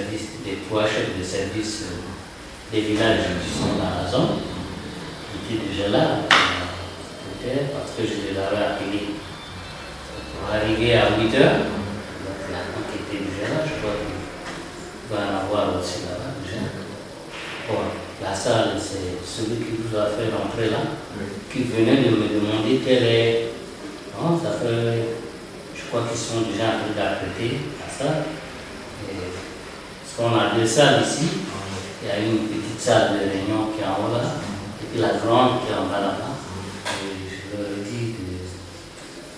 services, des 3 chefs de service des villages qui sont dans la zone, qui étaient déjà là, peut-être parce que je les avais appelés pour arriver à 8 heures. Donc la banque était déjà là, je crois qu'il va en avoir aussi là-bas déjà. Bon, la salle, c'est celui qui vous a fait rentrer là, qui venait de me demander quelle est. Non, ça fait. Je crois qu'ils sont déjà en train d'apprêter la salle. Parce qu'on a 2 salles ici. Il y a une petite salle de réunion qui est en haut là, et puis la grande qui est en bas là-bas. Je leur ai dit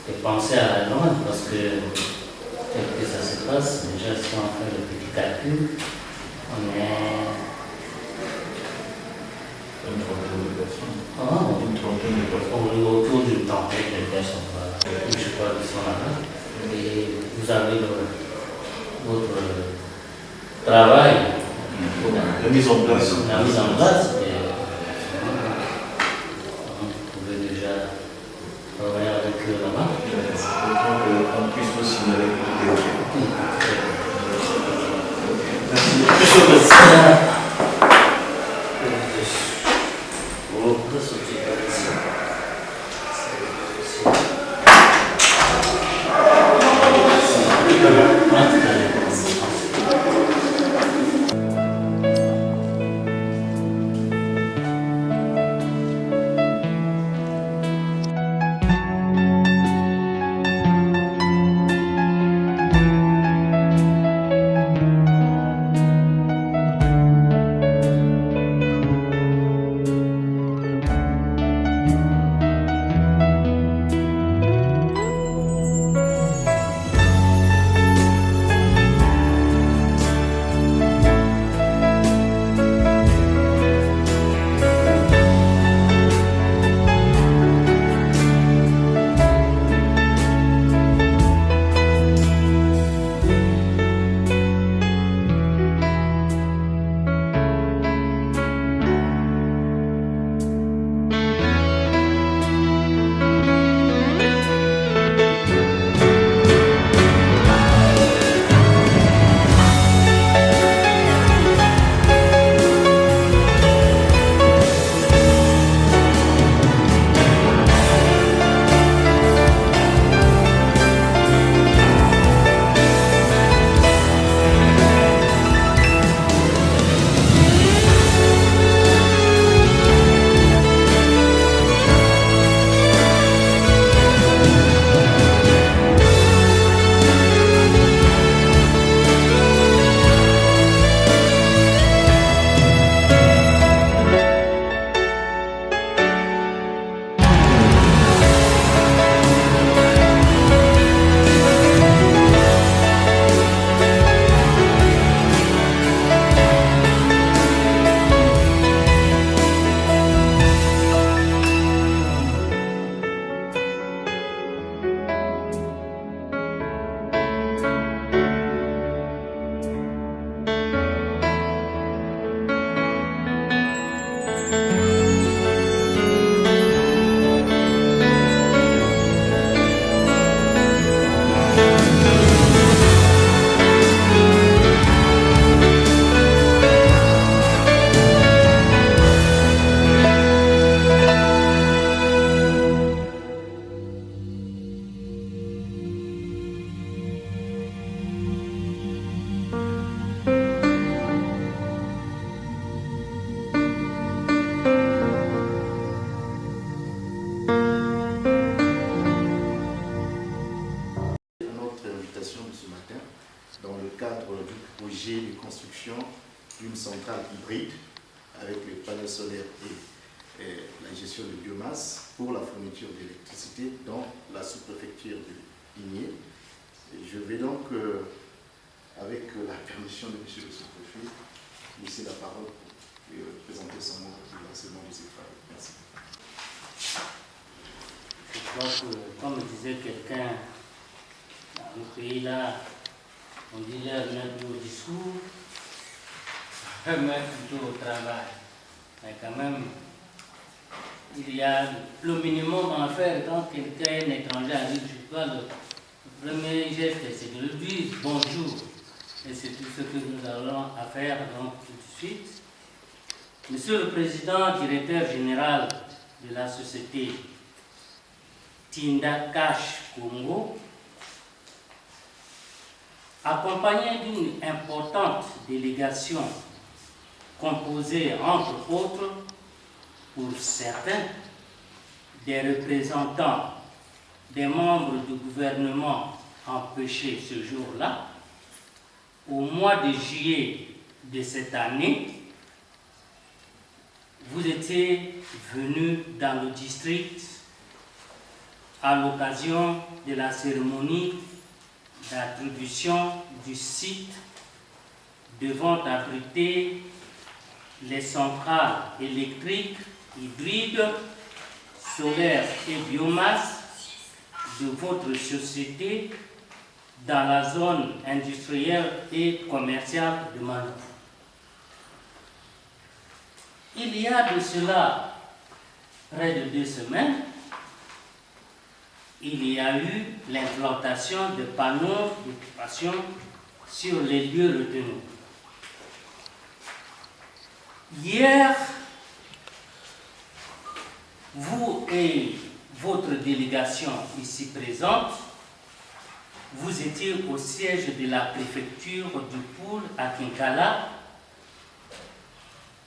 de penser à la grande parce que tel que ça se passe, déjà si on fait le petit calcul, on est. Une trentaine de personnes. Une trentaine de personnes. Autour d'une trentaine de personnes. Voilà. Je crois qu'ils sont là. Et vous avez votre travail. La mise en place. La mise en place. Vous pouvez déjà travailler avec eux là-bas. On puisse vous signaler. Merci. d'une centrale hybride avec les panneaux solaires et la gestion de biomasse pour la fourniture d'électricité dans la sous-préfecture de Igné. Je vais donc, avec la permission de M. le sous-préfet, laisser la parole pour présenter son mot pour l'enseignement de ses travaux. Merci. Je crois que, comme disait quelqu'un, dans le pays là, on dit l'heure n'est plus au discours, mais plutôt au travail. Mais quand même, il y a le minimum à faire quand quelqu'un est étranger arrive. Je crois le premier geste, c'est de lui dire bonjour. et c'est tout ce que nous allons à faire donc tout de suite. Monsieur le Président, directeur général de la société Tinda Cash Congo, accompagné d'une importante délégation composée entre autres, pour certains, des représentants des membres du gouvernement empêchés ce jour-là, au mois de juillet de cette année, vous étiez venus dans le district à l'occasion de la cérémonie d'attribution du site devant abriter les centrales électriques, hybrides, solaires et biomasse de votre société dans la zone industrielle et commerciale de Mandou. Il y a de cela près de 2 semaines, il y a eu l'implantation de panneaux d'occupation sur les lieux retenus. Hier, vous et votre délégation ici présente, vous étiez au siège de la préfecture du Poul à Kinkala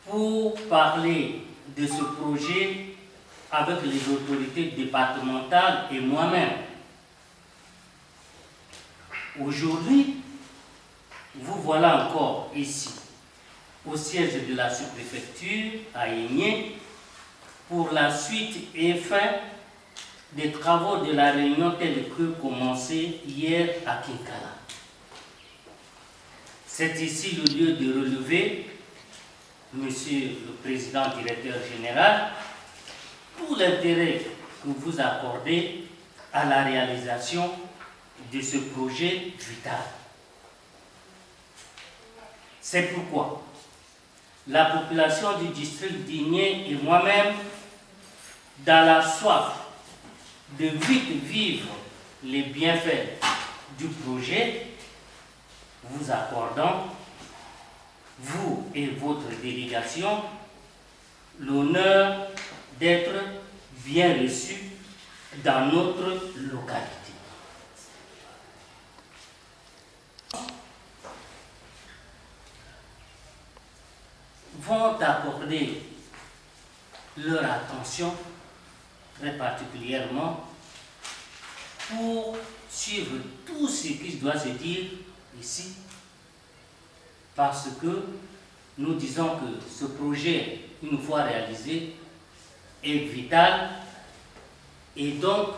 pour parler de ce projet avec les autorités départementales et moi-même. Aujourd'hui, vous voilà encore ici, au siège de la sous-préfecture à Aigné, pour la suite et fin des travaux de la réunion telle que commencée hier à Kinkala. C'est ici le lieu de relever, Monsieur le Président Directeur Général, tout l'intérêt que vous accordez à la réalisation de ce projet vital. C'est pourquoi la population du district d'Igné et moi-même, dans la soif de vite vivre les bienfaits du projet, vous accordons, vous et votre délégation, l'honneur d'être bien reçus dans notre localité. Vont accorder leur attention très particulièrement pour suivre tout ce qui doit se dire ici, parce que nous disons que ce projet, une fois réalisé, est vital et donc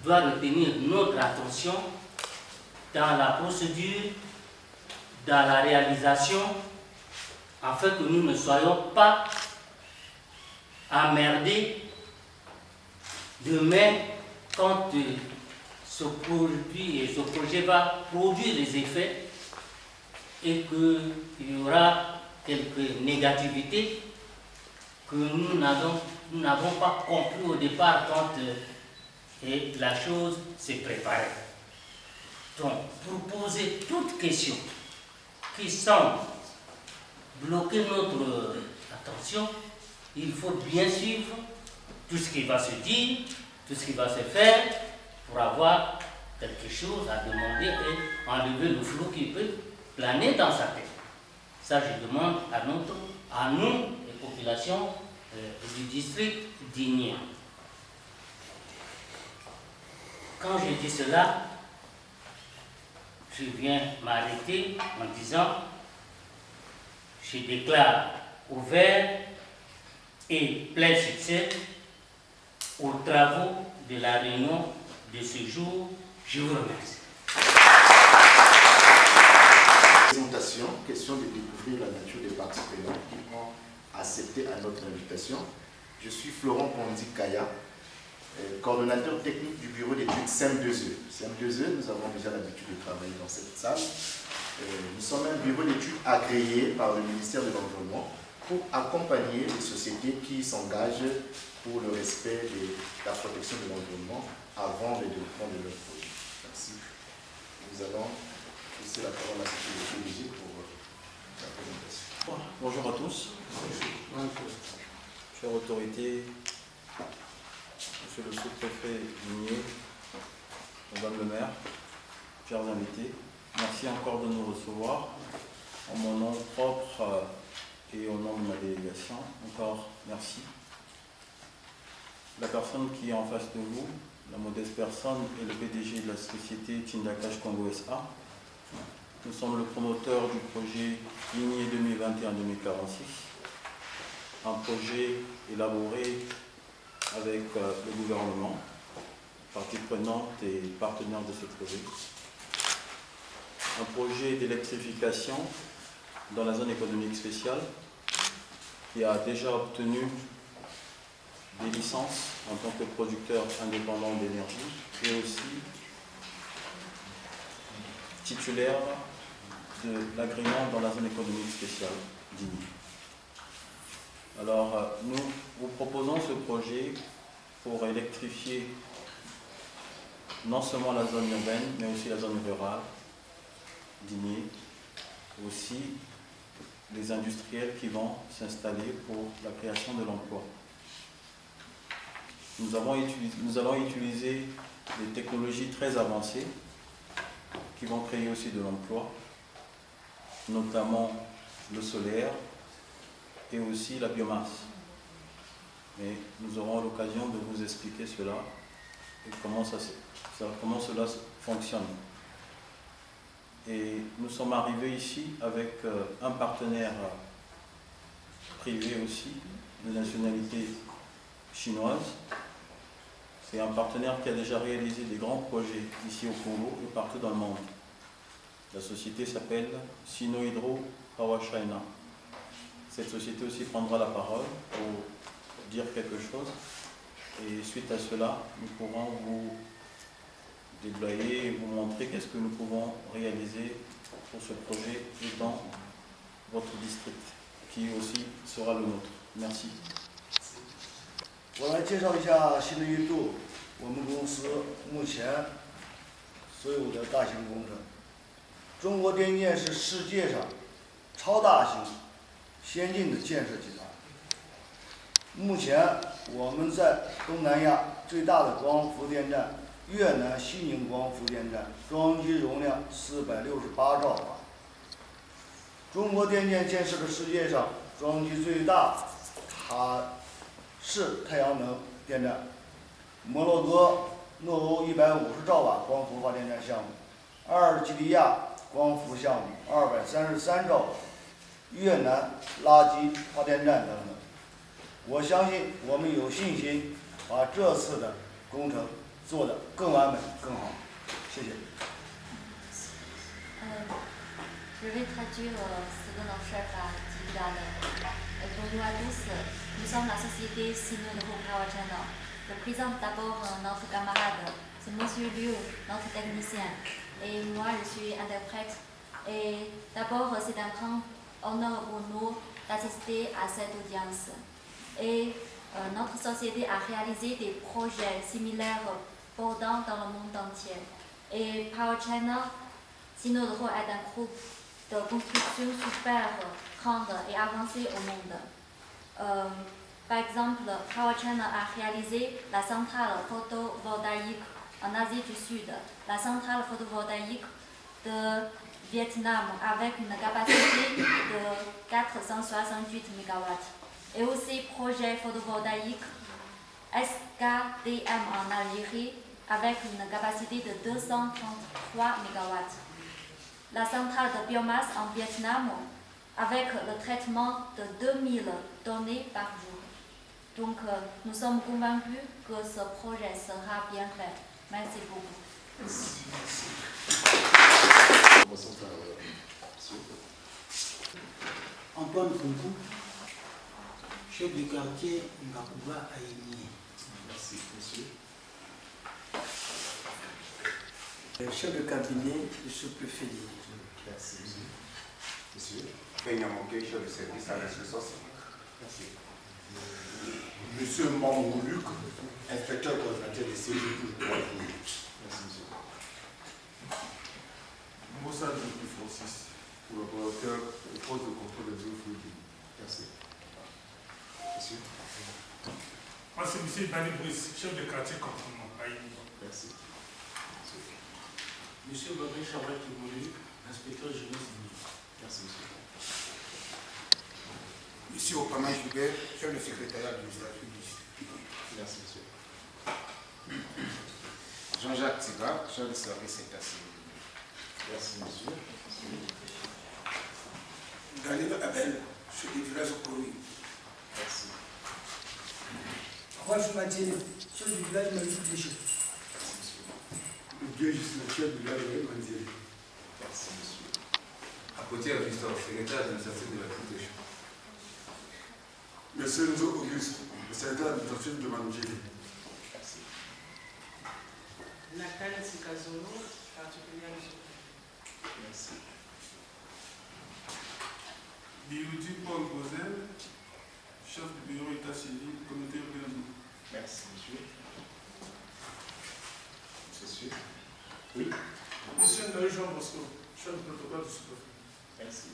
doit retenir notre attention dans la procédure, dans la réalisation, afin que nous ne soyons pas emmerdés demain quand ce produit et ce projet va produire les effets et qu'il y aura quelques négativités que nous n'avons pas compris au départ quand la chose s'est préparée. Donc, pour poser toute question qui semble bloquer notre attention, il faut bien suivre tout ce qui va se dire, tout ce qui va se faire pour avoir quelque chose à demander et enlever le flou qui peut planer dans sa tête. Ça, je demande à nous, les populations du district d'Igné. Quand je dis cela, je viens m'arrêter en disant, je déclare ouvert et plein succès aux travaux de la réunion de ce jour. Je vous remercie. Présentation, question de découvrir la nature des parties prenantes qui ont accepté à notre invitation. Je suis Florent Pondi-Kaya, coordonnateur technique du bureau d'études CEM2E. CEM2E, nous avons déjà l'habitude de travailler dans cette salle. Nous sommes un bureau d'études agréé par le ministère de l'Environnement pour accompagner les sociétés qui s'engagent pour le respect de la protection de l'environnement avant le développement de leur projet. Merci. Nous allons tout laisser la parole à M. PDG pour la présentation. Bonjour à tous, chères autorités, monsieur le sous-préfet Vignier, madame le maire, chers invités, merci encore de nous recevoir. En mon nom propre et au nom de ma délégation, encore merci. La personne qui est en face de vous, la modeste personne, est le PDG de la société Tindakash Congo SA. Nous sommes le promoteur du projet Vignier 2021-2046, un projet élaboré avec le gouvernement, partie prenante et partenaire de ce projet. Un projet d'électrification dans la zone économique spéciale qui a déjà obtenu des licences en tant que producteur indépendant d'énergie et aussi titulaire de l'agrément dans la zone économique spéciale d'Igny. Alors, nous vous proposons ce projet pour électrifier non seulement la zone urbaine, mais aussi la zone rurale d'Igny, aussi les industriels qui vont s'installer pour la création de l'emploi. Nous allons utiliser des technologies très avancées qui vont créer aussi de l'emploi, notamment le solaire et aussi la biomasse. Mais nous aurons l'occasion de vous expliquer cela et comment cela fonctionne. Et nous sommes arrivés ici avec un partenaire privé aussi, de nationalité chinoise. C'est un partenaire qui a déjà réalisé des grands projets ici au Congo et partout dans le monde. La société s'appelle Sinohydro Power China. Cette société aussi prendra la parole pour dire quelque chose. Et suite à cela, nous pourrons vous déployer et vous montrer qu'est-ce que nous pouvons réaliser pour ce projet et dans votre district, qui aussi sera le nôtre. Merci. 我来介绍一下新的一度我们公司目前所有的大型工程。中国电建是世界上超大型、先进的建设集团。目前我们在东南亚最大的光伏电站越南西宁光伏电站装机容量468兆瓦。中国电建建设了世界上装机最大塔式太阳能电站，摩洛哥诺欧150兆瓦光伏发电站项目，阿尔及利亚光伏项目233兆瓦，越南垃圾发电站等等。我相信我们有信心把这次的工程做得更完美、更好。谢谢。Je vais traduire ce que notre chef a dit tout à l'heure. Bonjour à tous, nous sommes la société Sinohydro Power China. Je présente d'abord notre camarade, c'est Monsieur Liu, notre technicien, et moi je suis interprète. Et d'abord, c'est un grand honneur pour nous d'assister à cette audience. Et notre société a réalisé des projets similaires bordant dans le monde entier. Et Power China, Sinohydro est un groupe de construction super grande et avancée au monde. Par exemple, Power China a réalisé la centrale photovoltaïque en Asie du Sud, la centrale photovoltaïque de Vietnam avec une capacité de 468 MW. Et aussi projet photovoltaïque SKDM en Algérie avec une capacité de 233 MW. La centrale de biomasse en Vietnam avec le traitement de 2000 tonnes par jour. Donc, nous sommes convaincus que ce projet sera bien fait. Merci beaucoup. Antoine Kounkou, chef du quartier Ngakouba à Igny. Merci, monsieur. Chef de cabinet du sous-préfet d'Igny. Merci, monsieur. Benyamoké, chef de service à l'assistance. Merci. Monsieur Mamou Luc, inspecteur coordinateur des CG pour le droit. Merci, monsieur. Moussa depuis Francis, collaborateur au poste de contrôle des eaux fluides. Merci. Monsieur. Moi, c'est M. Bani Brice, chef de quartier cantonnement. Merci. Monsieur Babé Chabra Kibouli, inspecteur jeunesse. Merci, monsieur. Monsieur Opama Gilbert, chef de secrétariat du village public. Merci, monsieur. Jean-Jacques Tiba, chef de service état civil. Merci, monsieur. Daniel Abel, chef du village au Koui. Merci. Rolf Mathieu, chef du village Malibu Déchet. Merci, monsieur. Le Dieu juste le chef du village de Manziel. Merci, monsieur. À côté de Christophe, secrétaire administratif de la Constitution. Monsieur Nzo Auguste, le secrétaire administratif de Manziel. Merci. Nathalie Sikazolo, particulière du Merci. Biloudi Paul Gozel, chef du bureau état civil, comité organisateur. Merci, monsieur. Monsieur. Oui. Monsieur Noé Jean Bosco, chef du protocole du sous-préfet. Merci.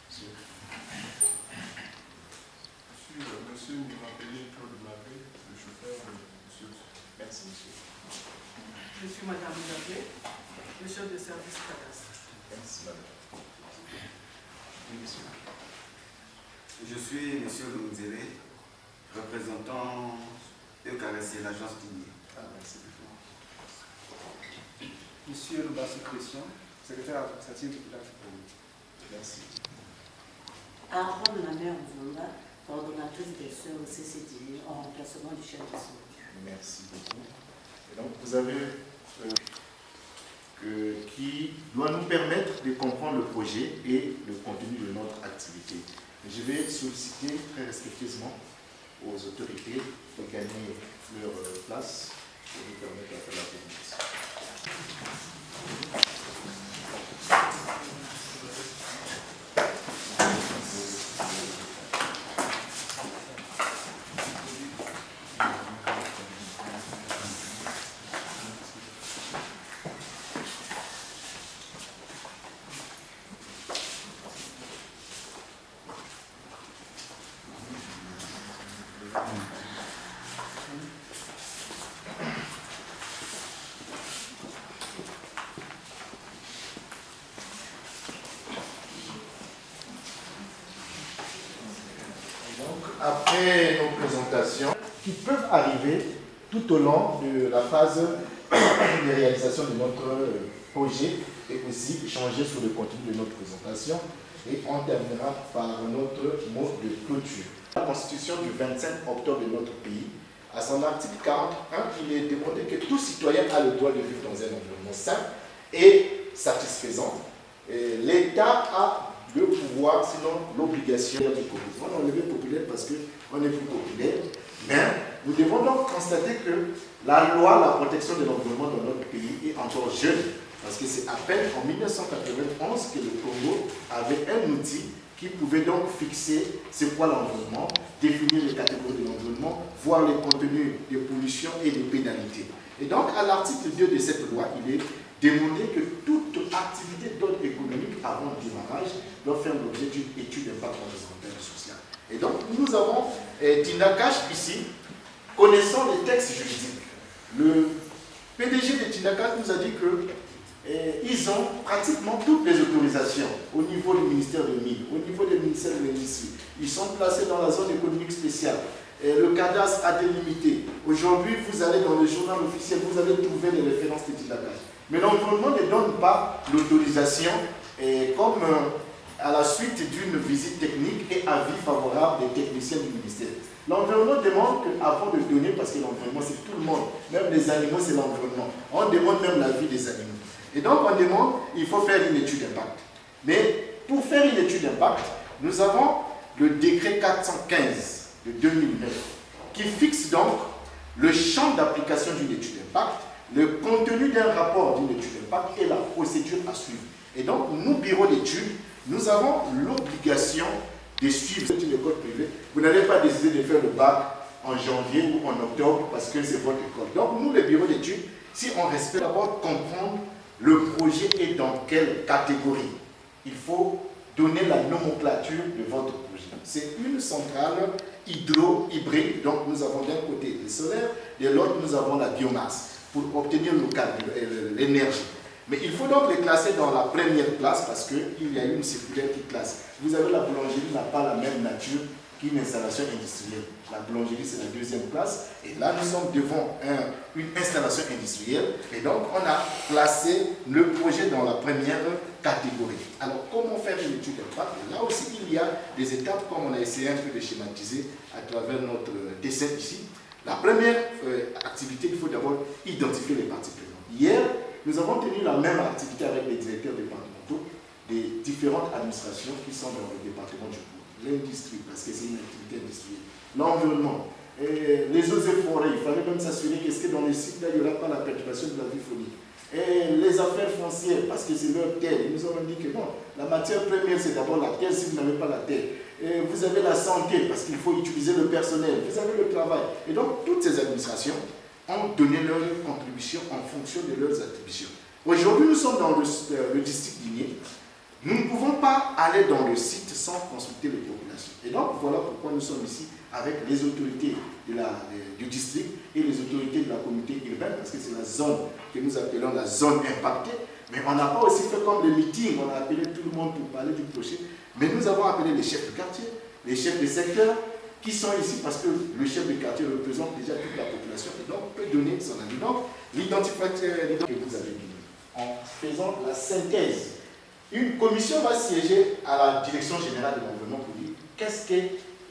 Monsieur. Monsieur Mirapelé Claude Blacé, le chauffeur de monsieur. Merci, monsieur. Je suis Madame Blacé, le chef de service cadastre. Merci, madame. Oui, monsieur. Je suis M. Lounzele, représentant EKRC, l'agence Pigné. Ah, merci beaucoup. Monsieur Loubassi Christian, secrétaire administratif du village. Merci. Aaron Lamère Mvonda, coordonnatrice des sœurs au CCD en remplacement du chef de son. Merci beaucoup. Et donc, vous avez qui doit nous permettre de comprendre le projet et le contenu de notre activité. Je vais solliciter très respectueusement aux autorités de gagner leur place pour nous permettre de faire la présentation. Après nos présentations, qui peuvent arriver tout au long de la phase de réalisation de notre projet et aussi échanger sur le contenu de notre présentation. Et on terminera par notre mot de clôture. La Constitution du 25 octobre de notre pays, à son article 41, il est demandé que tout citoyen a le droit de vivre dans un environnement sain et satisfaisant. L'État a le pouvoir, sinon l'obligation de populaire. On a enlevé populaire parce qu'on est plus populaire, mais nous devons donc constater que la loi, la protection de l'environnement dans notre pays est encore jeune, parce que c'est à peine en 1991 que le Congo avait un outil qui pouvait donc fixer c'est quoi l'environnement, définir les catégories de l'environnement, voir les contenus de pollution et de pénalités. Et donc à l'article 2 de cette loi, il est demandé que toute activité d'ordre économique avant le démarrage doit faire l'objet d'une étude d'impact environnemental et social. Et donc nous avons Tindakash ici, connaissant les textes juridiques. Le PDG de Tindakash nous a dit que ils ont pratiquement toutes les autorisations au niveau du ministère de Mines, au niveau du ministère de l'Industrie. Ils sont placés dans la zone économique spéciale. Le cadastre a délimité. Aujourd'hui, vous allez dans le journal officiel, vous allez trouver les références de Tindakash. Mais l'environnement ne donne pas l'autorisation comme à la suite d'une visite technique et avis favorable des techniciens du ministère. L'environnement demande qu'avant de donner, parce que l'environnement c'est tout le monde, même les animaux c'est l'environnement, on demande même la vie des animaux. Et donc on demande, il faut faire une étude d'impact. Mais pour faire une étude d'impact, nous avons le décret 415 de 2009 qui fixe donc le champ d'application d'une étude d'impact, le contenu d'un rapport d'une étude d'impact et la procédure à suivre. Et donc, nous, bureaux d'études, nous avons l'obligation de suivre. C'est une école privée. Vous n'allez pas décider de faire le bac en janvier ou en octobre parce que c'est votre école. Donc, nous, les bureaux d'études, si on respecte d'abord comprendre le projet est dans quelle catégorie. Il faut donner la nomenclature de votre projet. C'est une centrale hydro-hybride, donc nous avons d'un côté le solaire, de l'autre nous avons la biomasse pour obtenir l'énergie. Mais il faut donc les classer dans la première classe parce qu'il y a une circulaire qui classe. Vous avez la boulangerie n'a pas la même nature qu'une installation industrielle. La boulangerie, c'est la deuxième classe. Et là, nous sommes devant une installation industrielle. Et donc, on a placé le projet dans la première catégorie. Alors, comment faire une étude d'impact? Là aussi, il y a des étapes, comme on a essayé un peu de schématiser à travers notre dessin ici. La première activité, il faut d'abord identifier les parties prenantes. Hier, nous avons tenu la même activité avec les directeurs départementaux des différentes administrations qui sont dans le département du Pôle. L'industrie, parce que c'est une activité industrielle. L'environnement, les eaux et forêts, il fallait même s'assurer que dans les sites là, il n'y aura pas la perturbation de la vie faunique. Et les affaires foncières, parce que c'est leur terre. Ils nous ont dit que bon, la matière première c'est d'abord la terre si vous n'avez pas la terre. Et vous avez la santé, parce qu'il faut utiliser le personnel. Vous avez le travail. Et donc, toutes ces administrations ont donné leur contribution en fonction de leurs attributions. Aujourd'hui, nous sommes dans le district d'Igné. Nous ne pouvons pas aller dans le site sans consulter les populations. Et donc, voilà pourquoi nous sommes ici avec les autorités du district et les autorités de la communauté urbaine, parce que c'est la zone que nous appelons la zone impactée. Mais on n'a pas aussi fait comme les meetings, on a appelé tout le monde pour parler du projet. Mais nous avons appelé les chefs de quartier, les chefs de secteur, qui sont ici parce que le chef de quartier représente déjà toute la population et donc peut donner son avis. Donc, l'identification que vous avez dit, en faisant la synthèse. Une commission va siéger à la direction générale de l'environnement pour dire qu'est-ce que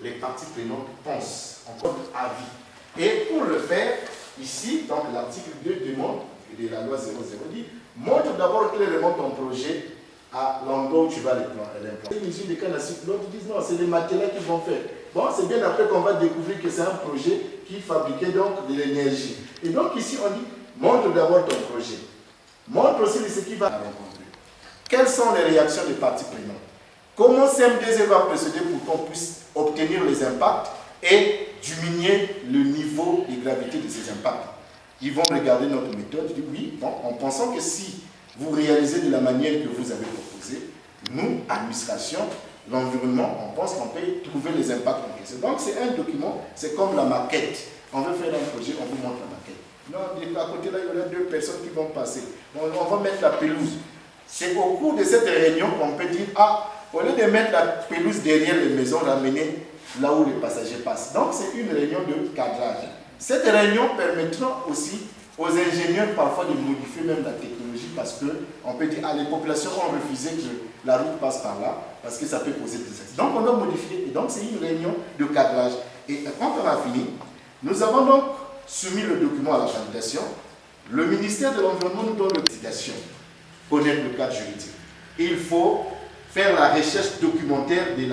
les parties prenantes pensent en tant qu'avis. Et pour le faire, ici, dans l'article 2 demande de la loi 00 dit montre d'abord clairement ton projet à l'endroit où tu vas l'implanter. Les usines de canne à sucre, l'autre disent non, c'est les matériaux qui vont faire. Bon, c'est bien après qu'on va découvrir que c'est un projet qui fabriquait donc de l'énergie. Et donc ici, on dit montre d'abord ton projet. Montre aussi ce qui va rencontrer. Quelles sont les réactions des parties prenantes? Comment CMDZ va procéder pour qu'on puisse obtenir les impacts et diminuer le niveau de gravité de ces impacts? Ils vont regarder notre méthode, ils disent oui, bon, en pensant que si vous réalisez de la manière que vous avez proposé, nous, administration, l'environnement, on pense qu'on peut trouver les impacts encaissés. Donc c'est un document, c'est comme la maquette. On veut faire un projet, on vous montre la maquette. Non, à côté là, il y aura 2 personnes qui vont passer. On va mettre la pelouse. C'est au cours de cette réunion qu'on peut dire, ah, au lieu de mettre la pelouse derrière les maisons, l'amener là où les passagers passent. Donc c'est une réunion de cadrage. Cette réunion permettra aussi aux ingénieurs parfois de modifier même la technologie parce qu'on peut dire, ah, les populations ont refusé que la route passe par là parce que ça peut poser des accidents. Donc on doit modifier. Et donc c'est une réunion de cadrage. Et quand on a fini, nous avons donc soumis le document à la validation. Le ministère de l'Environnement nous donne l'obligation connaître le cadre juridique. Il faut faire la recherche documentaire de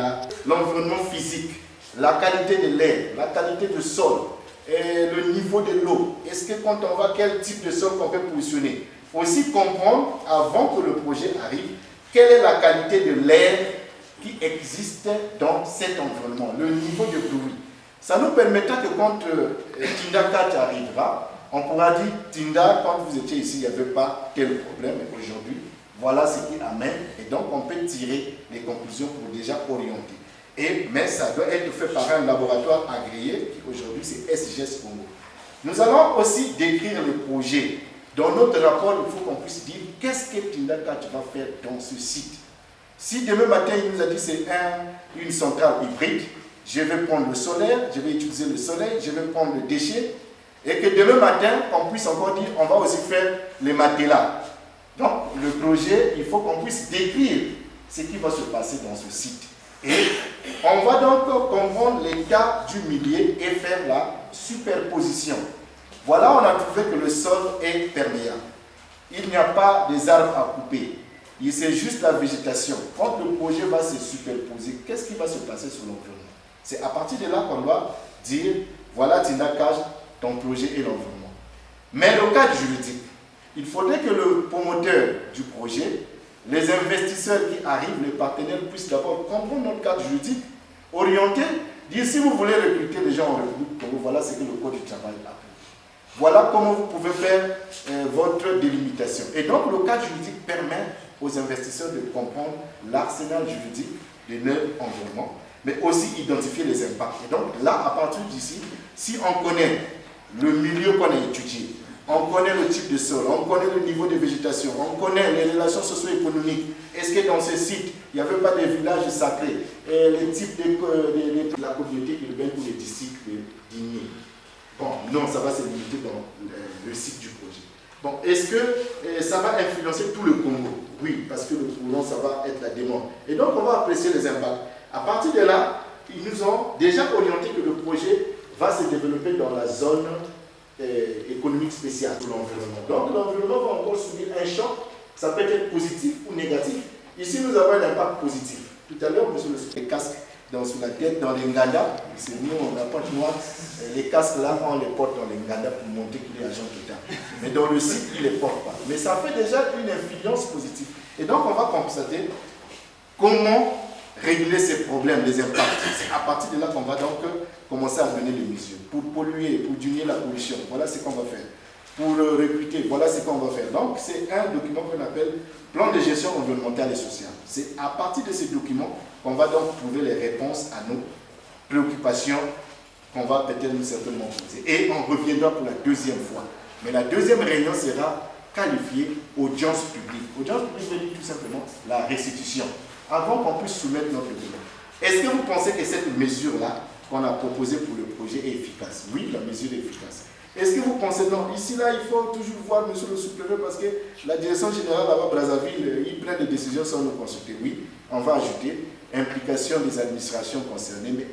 l'environnement physique, la qualité de l'air, la qualité du sol, et le niveau de l'eau. Est-ce que quand on va, quel type de sol qu'on peut positionner? Aussi comprendre, avant que le projet arrive, quelle est la qualité de l'air qui existe dans cet environnement, le niveau de bruit. Ça nous permettra que quand Tinda 4 arrivera, on pourra dire, Tinda, quand vous étiez ici, il n'y avait pas tel problème. Aujourd'hui, voilà ce qui amène. Et donc, on peut tirer les conclusions pour déjà orienter. Mais ça doit être fait par un laboratoire agréé, qui aujourd'hui, c'est SGS Congo. Nous allons aussi décrire le projet. Dans notre rapport, il faut qu'on puisse dire, qu'est-ce que Tinda 4 va faire dans ce site? Si demain matin, il nous a dit, c'est une centrale hybride, je vais prendre le solaire, je vais utiliser le soleil, je vais prendre le déchet, et que demain matin, on puisse encore dire, on va aussi faire les matelas. Donc, le projet, il faut qu'on puisse décrire ce qui va se passer dans ce site. Et on va donc comprendre l'état du milieu et faire la superposition. Voilà, on a trouvé que le sol est perméable. Il n'y a pas des arbres à couper. C'est juste la végétation. Quand le projet va se superposer, qu'est-ce qui va se passer sur l'environnement? C'est à partir de là qu'on doit dire, voilà Tindakaj, ton projet et l'environnement. Mais le cadre juridique, il faudrait que le promoteur du projet, les investisseurs qui arrivent, les partenaires puissent d'abord comprendre notre cadre juridique, orienter, dire si vous voulez recruter des gens en République Congo, voilà ce que le Code du travail appelle. Voilà comment vous pouvez faire votre délimitation. Et donc, le cadre juridique permet aux investisseurs de comprendre l'arsenal juridique de leur environnement, mais aussi identifier les impacts. Et donc, là, à partir d'ici, si on connaît le milieu qu'on a étudié, on connaît le type de sol, on connaît le niveau de végétation, on connaît les relations socio-économiques. Est-ce que dans ce site, il n'y avait pas des villages sacrés, et les types de la communauté urbaine ou les districts d'Igné? Bon, non, ça va se limiter dans le site du projet. Bon, est-ce que ça va influencer tout le Congo? Oui, parce que le courant, ça va être la demande. Et donc, on va apprécier les impacts. À partir de là, ils nous ont déjà orienté que le projet va se développer dans la zone économique spéciale de l'environnement. Donc l'environnement va encore subir un choc, ça peut être positif ou négatif. Ici nous avons un impact positif. Tout à l'heure, monsieur les casques sur la tête, dans les Nganda, c'est nous, on n'a pas de noir, les casques là, on les porte dans les Nganda pour montrer qu'il est agent total. Mais dans le site, il ne les porte pas. Mais ça fait déjà une influence positive. Et donc on va constater comment réguler ces problèmes, les impacts. C'est à partir de là qu'on va donc commencer à donner des mesures. Pour polluer, pour diminuer la pollution, voilà ce qu'on va faire. Pour recruter, voilà ce qu'on va faire. Donc c'est un document qu'on appelle plan de gestion environnementale et sociale. C'est à partir de ces documents qu'on va donc trouver les réponses à nos préoccupations qu'on va peut-être nous certainement poser. Et on reviendra pour la deuxième fois. Mais la deuxième réunion sera qualifiée audience publique. Audience publique veut dire tout simplement la restitution, avant qu'on puisse soumettre notre document. Est-ce que vous pensez que cette mesure-là qu'on a proposée pour le projet est efficace? Oui, la mesure est efficace. Est-ce que vous pensez non? Ici, là, il faut toujours voir monsieur le sous-préfet parce que la direction générale là-bas, Brazzaville, il prend des décisions sans nous consulter. Oui, on va ajouter implication des administrations concernées, mais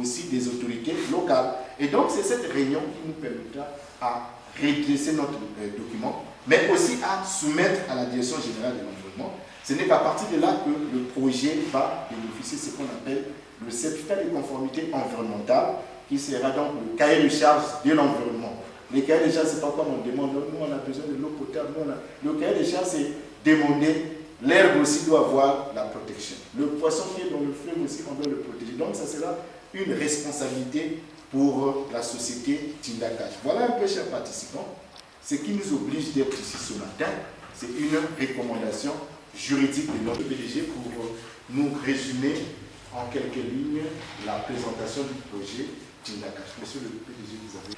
aussi des autorités locales. Et donc, c'est cette réunion qui nous permettra à redresser notre document, mais aussi à soumettre à la direction générale de l'environnement. Ce n'est qu'à partir de là que le projet va bénéficier de ce qu'on appelle le certificat de conformité environnementale, qui sera donc le cahier de charge de l'environnement. Le cahier de charge, c'est pas comme on demande, nous on a besoin de l'eau potable, le cahier de charge, c'est demander, l'herbe aussi doit avoir la protection. Le poisson qui est dans le fleuve aussi, on doit le protéger. Donc ça sera une responsabilité pour la société Tindakash. Voilà un peu, chers participants, ce qui nous oblige d'être ici ce matin, c'est une recommandation juridique de notre PDG pour nous résumer en quelques lignes la présentation du projet Tindakash. Monsieur le PDG, vous avez...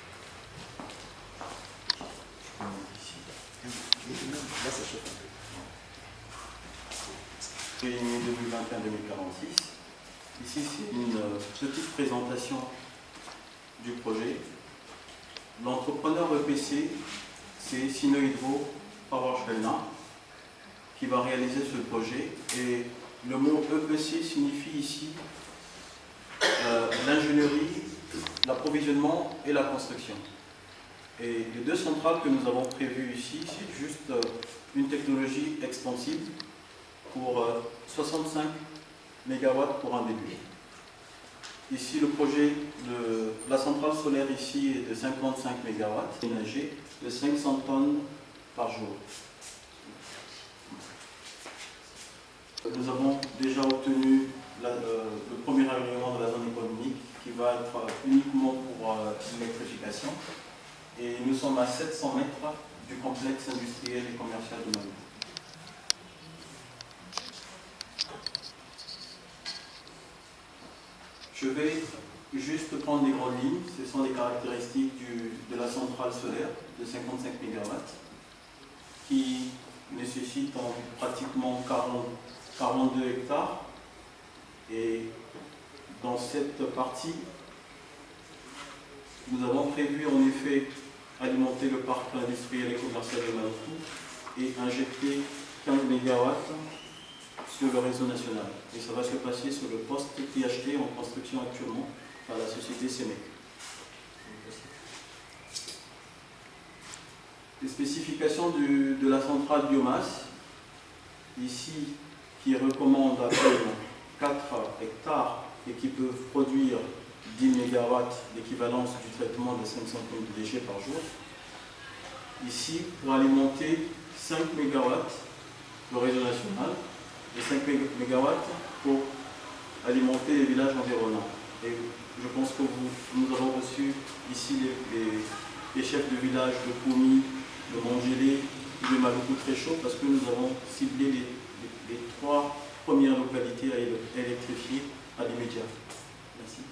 Là, ça chauffe un peu. Réunion 2021-2046. Ici, c'est une petite présentation du projet. L'entrepreneur EPC, c'est Sino Hydro Power China qui va réaliser ce projet. Et le mot EPC signifie ici l'ingénierie, l'approvisionnement et la construction. Et les deux centrales que nous avons prévues ici, c'est juste une technologie extensive pour 65 MW pour un début. Ici, le projet de la centrale solaire ici est de 55 MW, énergie de 500 tonnes par jour. Nous avons déjà obtenu le premier alignement de la zone économique qui va être uniquement pour l'électrification. Et nous sommes à 700 mètres du complexe industriel et commercial de Mali. Je vais juste prendre les grandes lignes. Ce sont les caractéristiques de la centrale solaire de 55 MW qui nécessite pratiquement 42 hectares. Et dans cette partie, nous avons prévu en effet alimenter le parc industriel et commercial de Maloutou et injecter 15 MW sur le réseau national. Et ça va se passer sur le poste THT en construction actuellement par la société Sénèque. Les spécifications de la centrale biomasse, ici, qui recommande à peine 4 hectares et qui peuvent produire 10 MW d'équivalence du traitement de 500 tonnes de déchets par jour. Ici, pour alimenter 5 MW le réseau national et 5 MW pour alimenter les villages environnants. Et je pense que nous avons reçu ici les chefs de village de Koumi, de Mangélé et de Maluku très chaud parce que nous avons ciblé les 3 premières localités à électrifier à l'immédiat. Merci.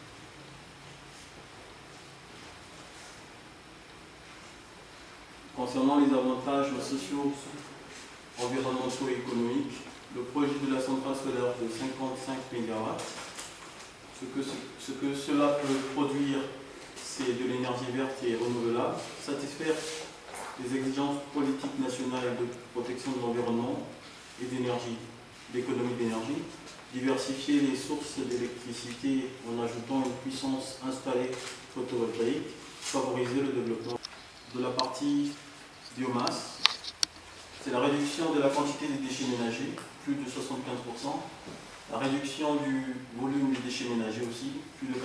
Concernant les avantages sociaux, environnementaux et économiques, le projet de la centrale solaire de 55 MW, ce que cela peut produire, c'est de l'énergie verte et renouvelable, satisfaire les exigences politiques nationales de protection de l'environnement et d'énergie, d'économie d'énergie, diversifier les sources d'électricité en ajoutant une puissance installée photovoltaïque, favoriser le développement de la partie biomasse, c'est la réduction de la quantité des déchets ménagers, plus de 75%, la réduction du volume des déchets ménagers aussi, plus de 80%.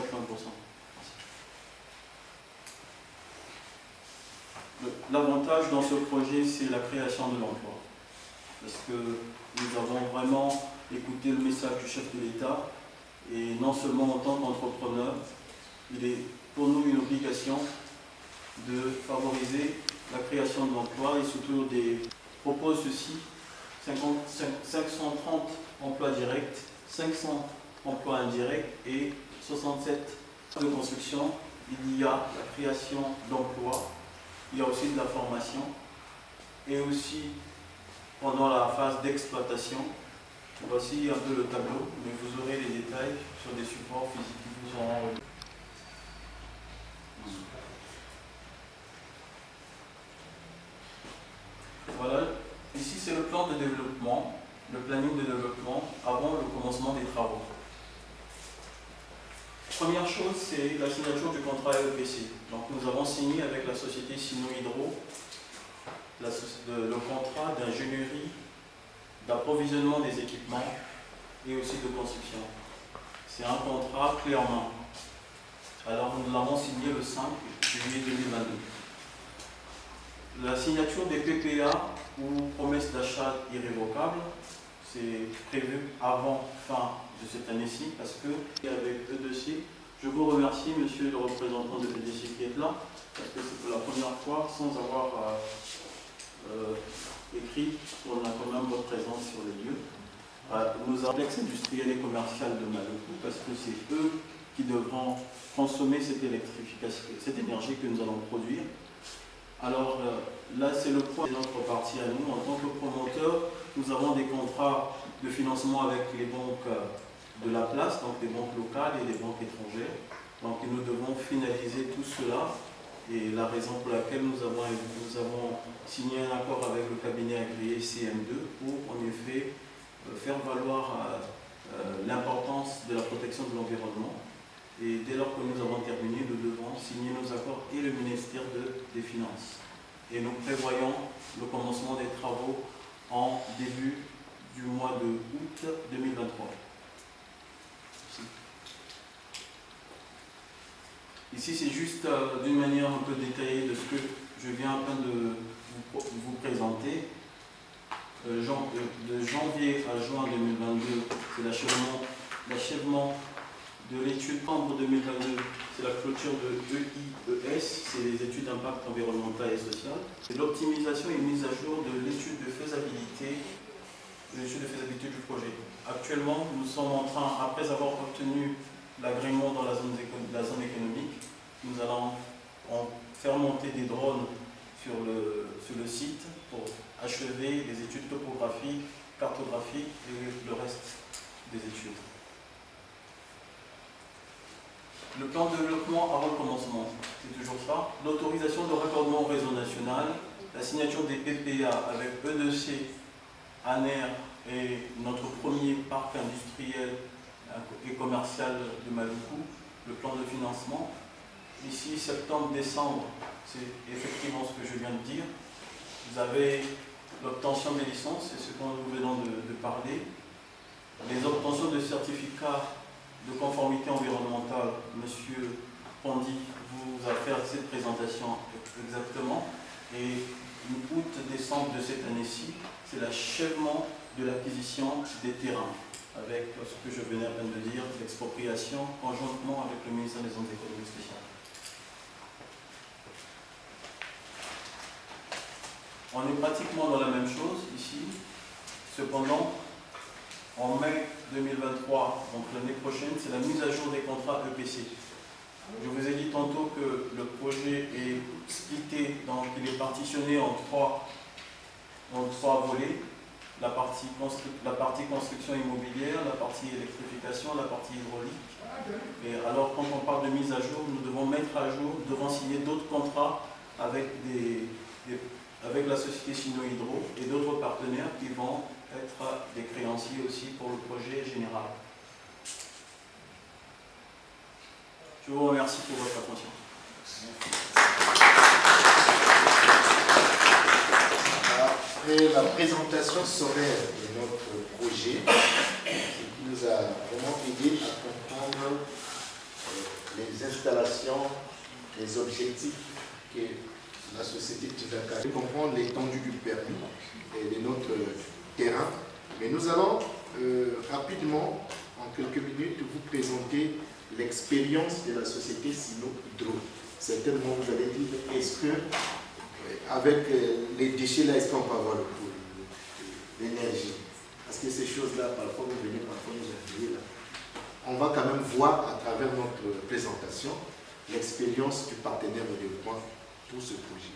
L'avantage dans ce projet, c'est la création de l'emploi. Parce que nous avons vraiment écouté le message du chef de l'État, et non seulement en tant qu'entrepreneur, il est pour nous une obligation de favoriser la création de l'emploi et surtout propose ceci 530 emplois directs, 500 emplois indirects et 67 de construction. Il y a la création d'emplois, il y a aussi de la formation et aussi pendant la phase d'exploitation. Voici un peu le tableau, mais vous aurez les détails sur des supports physiques qui vous seront. Voilà, ici c'est le plan de développement, le planning de développement avant le commencement des travaux. Première chose, c'est la signature du contrat EPC. Donc nous avons signé avec la société Sino-Hydro le contrat d'ingénierie, d'approvisionnement des équipements et aussi de construction. C'est un contrat clé en main. Alors nous l'avons signé le 5 juillet 2022. La signature des PPA ou promesses d'achat irrévocables, c'est prévu avant fin de cette année-ci parce que avec EDC, je vous remercie monsieur le représentant de EDC qui est là parce que c'est pour la première fois sans avoir écrit, on a quand même votre présence sur les lieux. Nos complexes industriels et commercial de Maluku parce que c'est eux qui devront consommer cette électrification, cette énergie que nous allons produire. Alors là, c'est le point de notre partie à nous. En tant que promoteur, nous avons des contrats de financement avec les banques de la place, donc des banques locales et des banques étrangères. Donc nous devons finaliser tout cela. Et la raison pour laquelle nous avons signé un accord avec le cabinet agréé CM2 pour en effet faire valoir l'importance de la protection de l'environnement. Et dès lors que nous avons terminé, nous devons signer nos accords et le ministère des Finances. Et nous prévoyons le commencement des travaux en début du mois de août 2023. Ici, c'est juste d'une manière un peu détaillée de ce que je viens à peine de vous présenter. De janvier à juin 2022, c'est l'achèvement de l'étude membre 2022, c'est la clôture de EIES, c'est les études d'impact environnemental et social. C'est l'optimisation et mise à jour de l'étude de faisabilité du projet. Actuellement, nous sommes en train, après avoir obtenu l'agrément dans la zone économique, nous allons faire monter des drones sur le site pour achever les études topographiques, cartographiques et le reste des études. Le plan de développement avant le commencement, c'est toujours ça. L'autorisation de raccordement au réseau national, la signature des PPA avec EDC, ANER et notre premier parc industriel et commercial de Maluku, le plan de financement. Ici, septembre-décembre, c'est effectivement ce que je viens de dire. Vous avez l'obtention des licences, c'est ce dont nous venons de parler. Les obtentions de certificats de conformité environnementale, Monsieur Pandi vous a fait cette présentation exactement. Et août-décembre de cette année-ci, c'est l'achèvement de l'acquisition des terrains, avec ce que je venais à peine de dire, l'expropriation conjointement avec le ministère des Zones économiques spéciales. On est pratiquement dans la même chose ici. Cependant, en mai 2023, donc l'année prochaine, c'est la mise à jour des contrats EPC. Je vous ai dit tantôt que le projet est splitté, donc il est partitionné en trois volets. La partie construction immobilière, la partie électrification, la partie hydraulique. Et alors quand on parle de mise à jour, nous devons mettre à jour, nous devons signer d'autres contrats avec la société Sino-Hydro et d'autres partenaires qui vont être des créanciers aussi pour le projet général. Je vous remercie pour votre attention. Après la présentation sommaire de notre projet, qui nous a vraiment aidé à comprendre les installations, les objectifs que la société Tivaka a, comprendre l'étendue du permis et de notre terrain. Mais nous allons rapidement, en quelques minutes, vous présenter l'expérience de la société Sino-Hydro. Certainement, vous allez dire, est-ce que, avec les déchets là, est-ce qu'on peut avoir l'énergie? Parce que ces choses-là, parfois, vous venez, parfois, nous accueillir là. On va quand même voir à travers notre présentation l'expérience du partenaire de développement pour ce projet.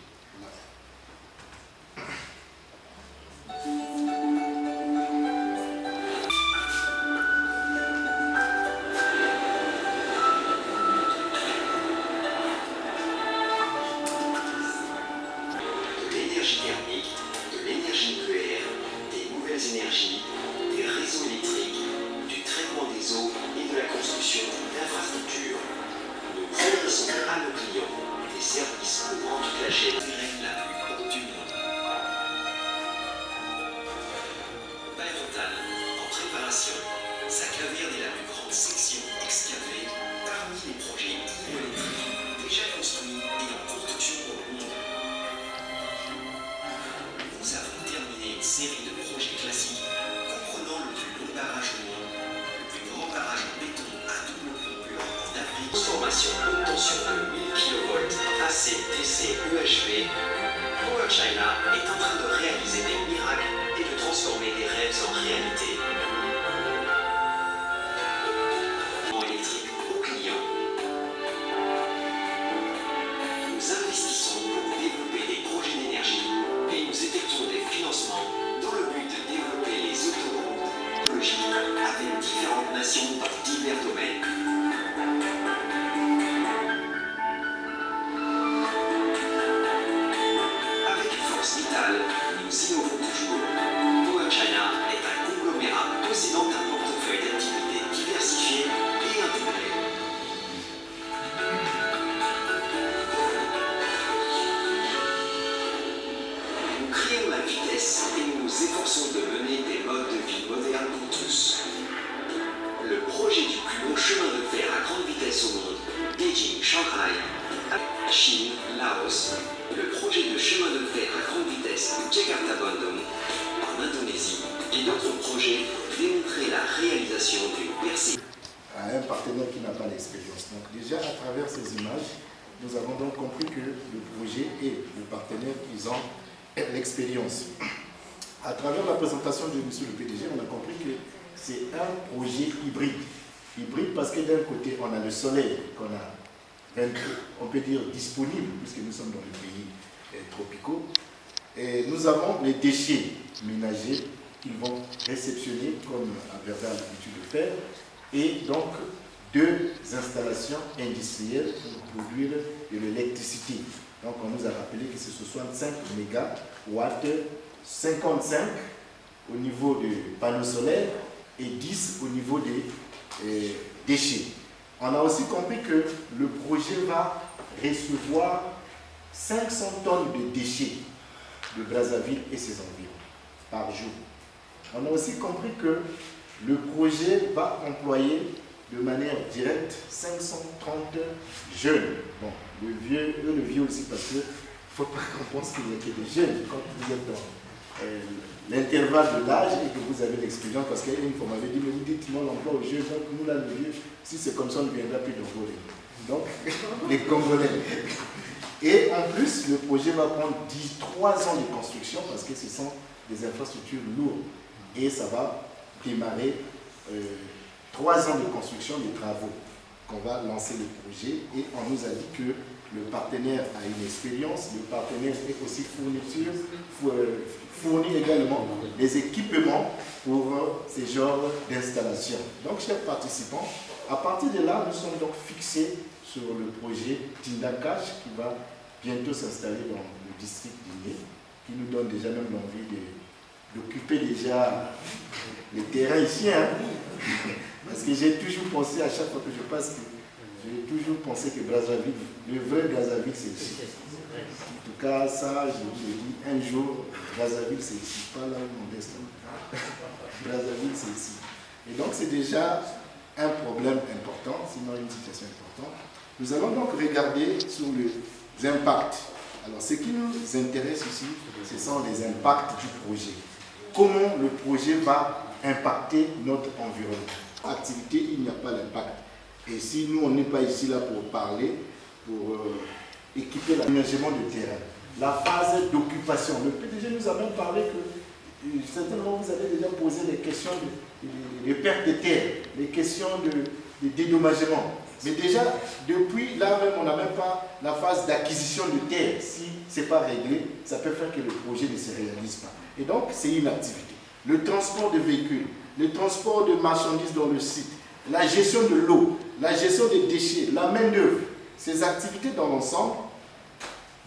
À travers la présentation de M. le PDG, on a compris que c'est un projet hybride. Hybride parce que d'un côté, on a le soleil qu'on a, on peut dire, disponible, puisque nous sommes dans les pays tropicaux. Et nous avons les déchets ménagers qu'ils vont réceptionner, comme Alberta a l'habitude de faire, et donc 2 installations industrielles pour produire de l'électricité. Donc on nous a rappelé que c'est 65 mégawatts, 55 au niveau des panneaux solaires et 10 au niveau des déchets. On a aussi compris que le projet va recevoir 500 tonnes de déchets de Brazzaville et ses environs par jour. On a aussi compris que le projet va employer de manière directe 530 jeunes. Bon, le vieux aussi, parce qu'il ne faut pas qu'on pense qu'il n'y a que des jeunes quand vous êtes dans l'intervalle de l'âge et que vous avez l'expérience, parce qu'une fois on m'avait dit, mais vous dites moi l'emploi aux jeunes, donc nous là le vieux, si c'est comme ça on ne viendra plus de voler. Donc les Congolais. Et en plus, le projet va prendre 3 ans de construction parce que ce sont des infrastructures lourdes. Et ça va démarrer 3 ans de construction des travaux qu'on va lancer le projet. Et on nous a dit que le partenaire a une expérience, le partenaire est aussi fournit également des équipements pour ces genres d'installation. Donc, chers participants, à partir de là, nous sommes donc fixés sur le projet Tindakash qui va bientôt s'installer dans le district d'Igné, qui nous donne déjà même l'envie d'occuper déjà les terrains ici. Hein? Parce que j'ai toujours pensé, à chaque fois que je passe, j'ai toujours pensé que Brazzaville, le vrai Brazzaville, c'est ici. En tout cas, ça, je vous l'ai dit, un jour, Brazzaville, c'est ici, pas là où mon destin. Brazzaville, c'est ici. Et donc, c'est déjà un problème important, sinon une situation importante. Nous allons donc regarder sur les impacts. Alors, ce qui nous intéresse ici, ce sont les impacts du projet. Comment le projet va impacter notre environnement. Activité, il n'y a pas d'impact. Et si nous, on n'est pas ici là pour parler, pour équiper l'aménagement de terrain. La phase d'occupation. Le PDG nous a même parlé que certainement vous avez déjà posé des questions de perte de terre, des questions de dédommagement. Mais déjà, depuis là même, on n'a même pas la phase d'acquisition de terre. Si ce n'est pas réglé, ça peut faire que le projet ne se réalise pas. Et donc, c'est une activité. Le transport de véhicules, le transport de marchandises dans le site, la gestion de l'eau, la gestion des déchets, la main-d'œuvre, ces activités dans l'ensemble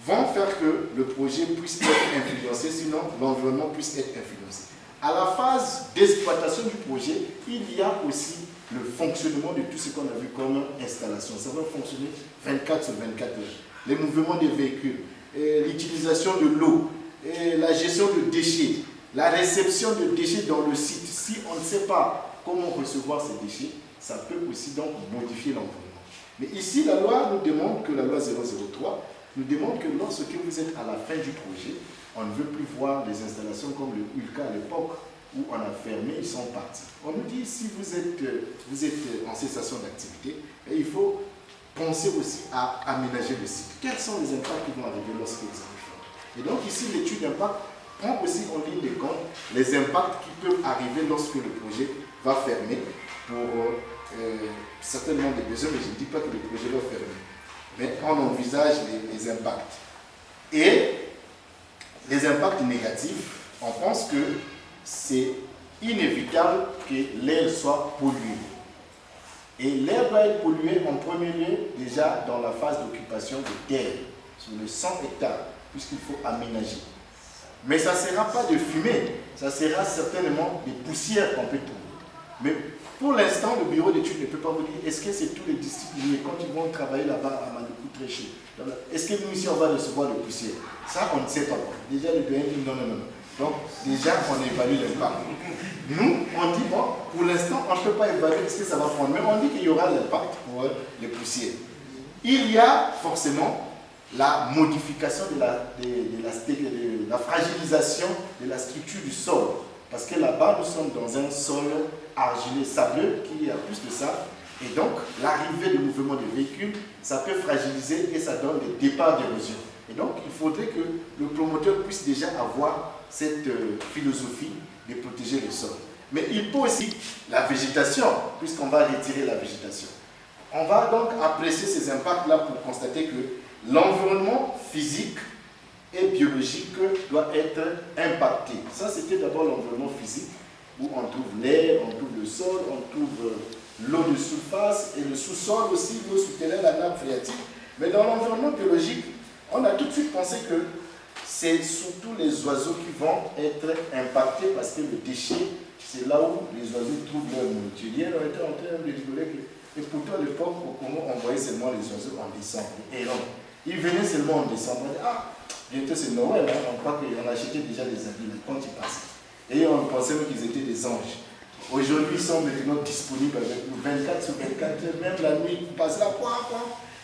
vont faire que le projet puisse être influencé, sinon l'environnement puisse être influencé. À la phase d'exploitation du projet, il y a aussi le fonctionnement de tout ce qu'on a vu comme installation. Ça va fonctionner 24 sur 24 heures. Les mouvements des véhicules, l'utilisation de l'eau, la gestion de déchets, la réception de déchets dans le site. Si on ne sait pas comment recevoir ces déchets, ça peut aussi donc modifier l'environnement. Mais ici, la loi nous demande que la loi 003 nous demande que lorsque vous êtes à la fin du projet, on ne veut plus voir des installations comme le Ulka à l'époque où on a fermé, ils sont partis. On nous dit si vous êtes en cessation d'activité, il faut penser aussi à aménager le site. Quels sont les impacts qui vont arriver lorsque vous allez faire? Et donc ici, l'étude d'impact prend aussi en ligne de compte les impacts qui peuvent arriver lorsque le projet va fermer pour certainement des besoins, mais je ne dis pas que le projet va fermer. Mais on envisage les impacts. Et les impacts négatifs, on pense que c'est inévitable que l'air soit pollué. Et l'air va être pollué en premier lieu déjà dans la phase d'occupation de terre, sur les 100 hectares, puisqu'il faut aménager. Mais ça ne sera pas de fumée, ça sera certainement des poussières qu'on peut trouver. Mais pour l'instant, le bureau d'études ne peut pas vous dire est-ce que c'est tous les districts liés quand ils vont travailler là-bas à Mandoukou Tréché. Est-ce que nous ici on va recevoir des poussières? Ça, on ne sait pas. Déjà, le doyen dit non. Donc, déjà, on évalue l'impact. Nous, on dit bon, pour l'instant, on ne peut pas évaluer ce que ça va prendre, mais on dit qu'il y aura l'impact pour les poussières. Il y a forcément la modification de la fragilisation de la structure du sol. Parce que là-bas, nous sommes dans un sol argileux, sableux, qui a plus de sable. Et donc, l'arrivée de mouvements de véhicules, ça peut fragiliser et ça donne des départs d'érosion. Et donc, il faudrait que le promoteur puisse déjà avoir cette philosophie de protéger le sol. Mais il peut aussi la végétation, puisqu'on va retirer la végétation. On va donc apprécier ces impacts-là pour constater que l'environnement physique et biologique doit être impacté. Ça, c'était d'abord l'environnement physique, où on trouve l'air, on trouve le sol, on trouve l'eau de surface et le sous-sol aussi, l'eau souterraine, la nappe phréatique. Mais dans l'environnement biologique, on a tout de suite pensé que c'est surtout les oiseaux qui vont être impactés parce que le déchet, c'est là où les oiseaux trouvent leur nourriture. Hier, on était en train de rigoler que, et pourtant à l'époque, au Congo, on voyait seulement les oiseaux en décembre. Et non, ils venaient seulement en décembre. On dit, ah, bientôt c'est Noël, hein, on croit qu'on achetait déjà des habits quand ils passaient. Et on pensait même qu'ils étaient des anges. Aujourd'hui, ils sont maintenant disponibles avec nous 24 sur 24 heures, même la nuit, ils passent là,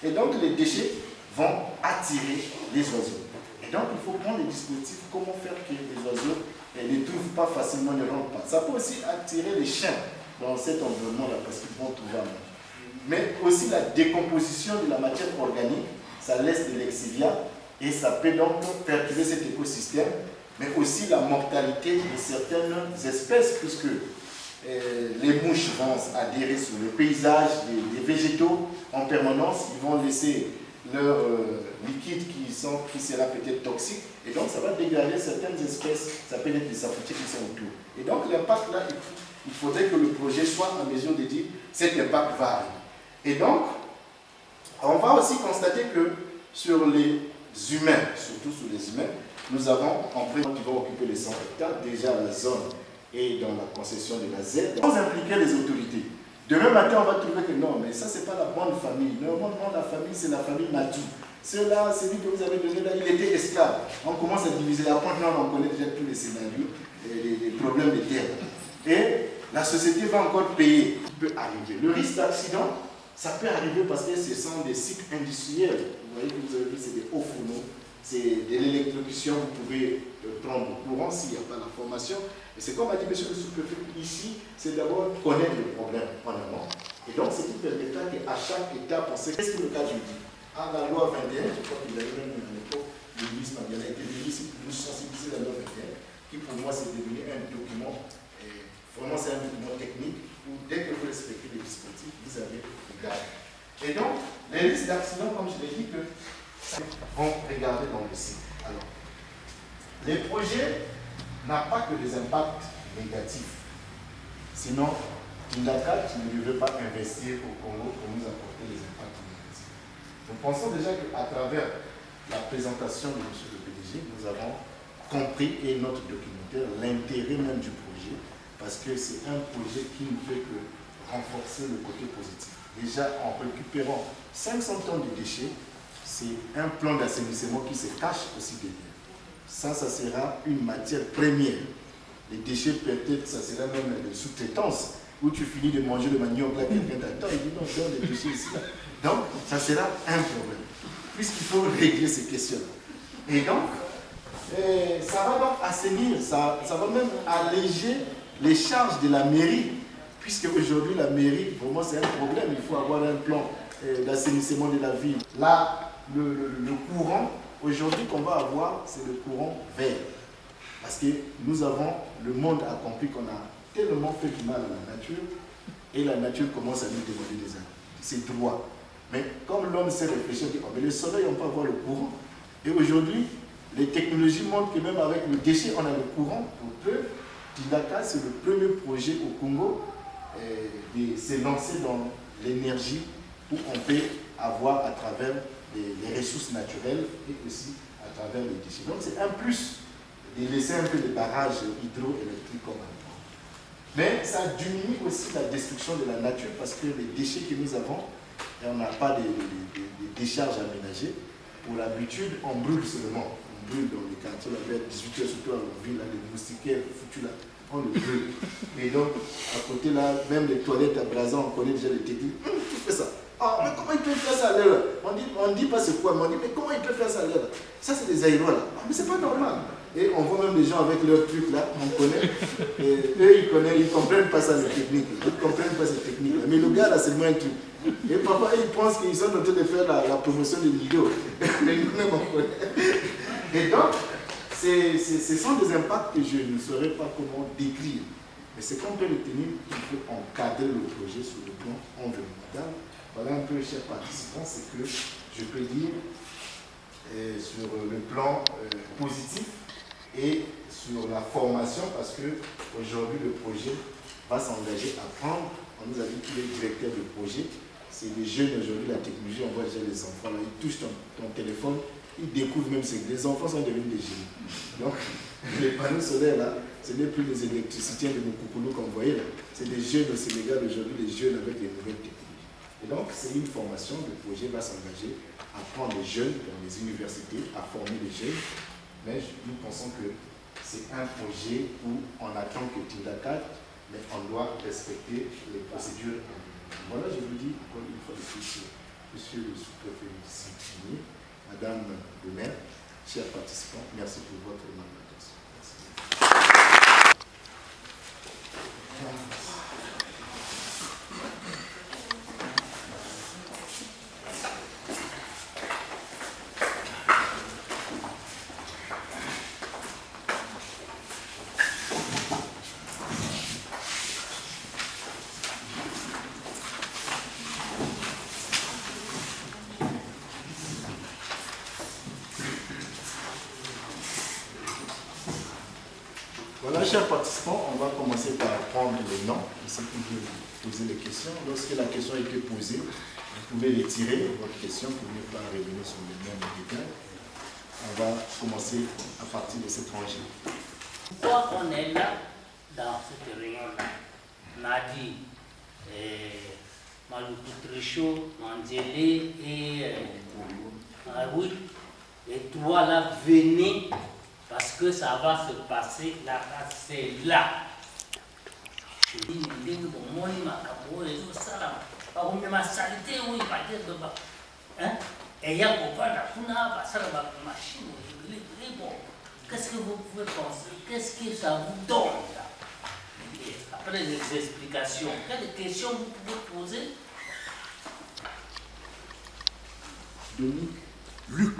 Et donc, les déchets vont attirer les oiseaux. Et donc, il faut prendre les dispositifs, comment faire que les oiseaux ne trouvent pas facilement, ne rentrent pas. Ça peut aussi attirer les chiens dans cet environnement-là, parce qu'ils vont trouver à manger. Mais aussi la décomposition de la matière organique, ça laisse de l'exivia et ça peut donc perturber cet écosystème, mais aussi la mortalité de certaines espèces, puisque les mouches vont adhérer sur le paysage des végétaux en permanence, ils vont laisser leur liquide qui sera peut-être toxique, et donc ça va dégrader certaines espèces, ça peut être des saputiers qui sont autour. Et donc l'impact là, il faudrait que le projet soit en mesure de dire cet impact va arriver. Et donc, on va aussi constater que sur les humains, surtout sur les humains, nous avons en président qui va occuper les 100 hectares, déjà la zone et dans la concession de la Z, sans impliquer les autorités. Demain matin, on va trouver que non, mais ça, c'est pas la bonne famille. Normalement, la famille, c'est la famille Matou. Ceux-là, celui que vous avez donné là, il était esclave. On commence à diviser. Après, on connaît déjà tous les scénarios, les problèmes de terre. Et la société va encore payer. Ça peut arriver. Le risque d'accident, ça peut arriver parce que ce sont des sites industriels. Vous voyez que vous avez vu, c'est des hauts fourneaux. C'est de l'électrocution, vous pouvez prendre le courant s'il n'y a pas la formation. Et c'est comme a dit M. le sous-préfet, ici, c'est d'abord connaître le problème en amont. Et donc, c'est qui permettra qu'à chaque étape, on sait qu'est-ce que le cas du dit. À la loi 21, je crois qu'il y avait même à l'époque, le ministre Madiana a été venu ici pour nous sensibiliser la loi 21, qui pour moi c'est devenu un document, vraiment c'est un document technique, où dès que vous respectez les dispositifs, vous avez le garde. Et donc, les risques d'accident, comme je l'ai dit, que vont regarder dans le site. Alors, les projets n'ont pas que des impacts négatifs. Sinon, Tindaka, qui ne veut pas investir au Congo pour nous apporter les impacts négatifs. Nous pensons déjà qu'à travers la présentation de M. le PDG, nous avons compris, et notre documentaire, l'intérêt même du projet, parce que c'est un projet qui ne fait que renforcer le côté positif. Déjà, en récupérant 500 tonnes de déchets, c'est un plan d'assainissement qui se cache aussi derrière. Ça sera une matière première. Les déchets, peut-être, ça sera même de sous-traitance, où tu finis de manger le manioc, là, quelqu'un t'attend, il dit non, donne les déchets ici. Là. Donc, ça sera un problème, puisqu'il faut régler ces questions-là. Et donc, ça va donc assainir, ça va même alléger les charges de la mairie, puisque aujourd'hui, la mairie, vraiment, c'est un problème. Il faut avoir un plan d'assainissement de la ville. Là, le courant, aujourd'hui, qu'on va avoir, c'est le courant vert. Parce que nous avons, le monde a compris qu'on a tellement fait du mal à la nature, et la nature commence à nous demander ses droits. Mais comme l'homme s'est réfléchi, on dit, oh, mais le soleil, on peut avoir le courant. Et aujourd'hui, les technologies montrent que même avec le déchet, on a le courant pour peu. Tindaka, c'est le premier projet au Congo de se lancer dans l'énergie où on peut avoir à travers les ressources naturelles et aussi à travers les déchets. Donc c'est un plus de laisser un peu les barrages hydroélectriques comme un point. Mais ça diminue aussi la destruction de la nature parce que les déchets que nous avons, et on n'a pas de décharges aménagées. Pour l'habitude, on brûle seulement. On brûle dans les quartiers, vers 18h, surtout en ville, les moustiquaires foutus là, on le brûle. Et donc, à côté là, même les toilettes à Brazza, on connaît déjà les techniques. Qui fait ça? Ah, mais comment il peut faire ça à l'air? On dit pas c'est quoi, mais on dit, mais comment il peut faire ça à l'air? Ça, c'est des aérosols là. Ah, mais c'est pas normal. Et on voit même des gens avec leurs trucs là, on connaît. Et eux, ils comprennent pas ça, les techniques. Ils comprennent pas ces techniques là. Mais le gars là, c'est moins un truc. Et papa, il pense qu'ils sont en train de faire la promotion de vidéos. Et donc, ce sont des impacts que je ne saurais pas comment décrire. Mais c'est qu'on peut retenir qu'il faut encadrer le projet sur le plan environnemental. Voilà un peu, chers participants, c'est que je peux dire sur le plan positif et sur la formation, parce qu'aujourd'hui, le projet va s'engager à prendre. On nous a dit qu'il est directeur de projet. C'est des jeunes aujourd'hui, la technologie, on voit déjà les enfants, là, ils touchent ton téléphone, ils découvrent même que les enfants sont devenus des génies. Donc, les panneaux solaires, là, ce n'est plus les électriciens de Moukoukoulou qu'on voyait là. C'est des jeunes au Sénégal aujourd'hui, des jeunes avec les nouvelles technologies. Et donc, c'est une formation, le projet va s'engager à prendre les jeunes dans les universités, à former les jeunes. Mais nous pensons que c'est un projet où on attend que Tindaka, mais on doit respecter les procédures. Voilà, je vous dis encore une fois de plus, monsieur le sous-préfet Signé, madame le maire, chers participants, merci pour votre mandatation. Merci. chers participants, on va commencer par prendre les noms de ceux qui veulent poser les questions. Lorsque la question a été posée, vous pouvez les tirer, votre question, pour ne pas revenir sur les mêmes détails. On va commencer à partir de cette rangée. Pourquoi on est là, dans cette réunion-là? On a dit Maluku Trichot, Mandélé et oui, et toi là, venez, parce que ça va se passer là, c'est là. Qu'est-ce que vous pouvez penser? Qu'est-ce que ça vous donne là? Et après les explications, quelles questions vous pouvez poser? Dominique, Luc.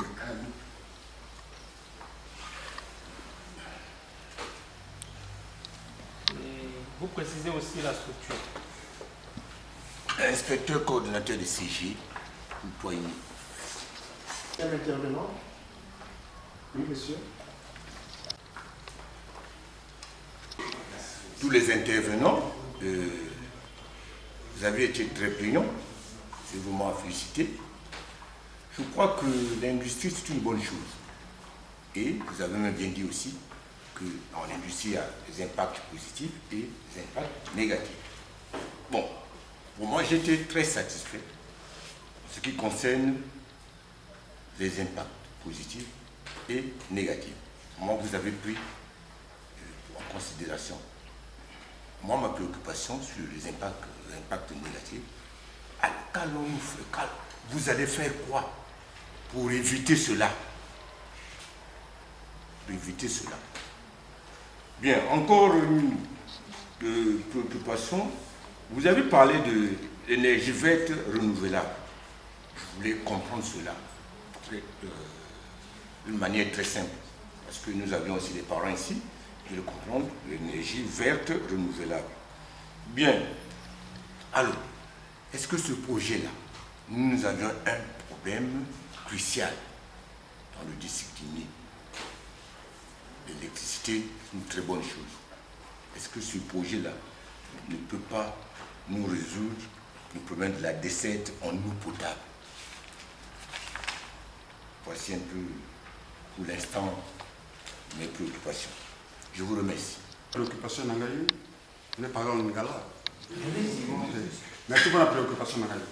Vous précisez aussi la structure. Inspecteur coordonnateur de CG, Poigny. Quel intervenant? Oui, monsieur. Tous les intervenants, vous avez été très brillants, c'est vraiment à féliciter. Je crois que l'industrie, c'est une bonne chose. Et vous avez même bien dit aussi qu'en industrie, il y a des impacts positifs et des impacts négatifs. Bon, pour moi, j'étais très satisfait en ce qui concerne les impacts positifs et négatifs. Moi, vous avez pris en considération. Moi, ma préoccupation sur les impacts négatifs, alors, vous allez faire quoi pour éviter cela? Pour éviter cela. Bien, encore une préoccupation. Vous avez parlé de l'énergie verte renouvelable. Je voulais comprendre cela d'une manière très simple. Parce que nous avions aussi des parents ici qui le comprendre, l'énergie verte renouvelable. Bien. Alors, est-ce que ce projet-là, nous avions un problème crucial dans le district d'Igné? L'électricité, c'est une très bonne chose. Est-ce que ce projet-là ne peut pas nous résoudre le problème de la desserte en eau potable? Voici un peu, pour l'instant, mes préoccupations. Je vous remercie. Préoccupation Nangayu, on est parlé en Lingala. Merci pour la préoccupation Nangayu.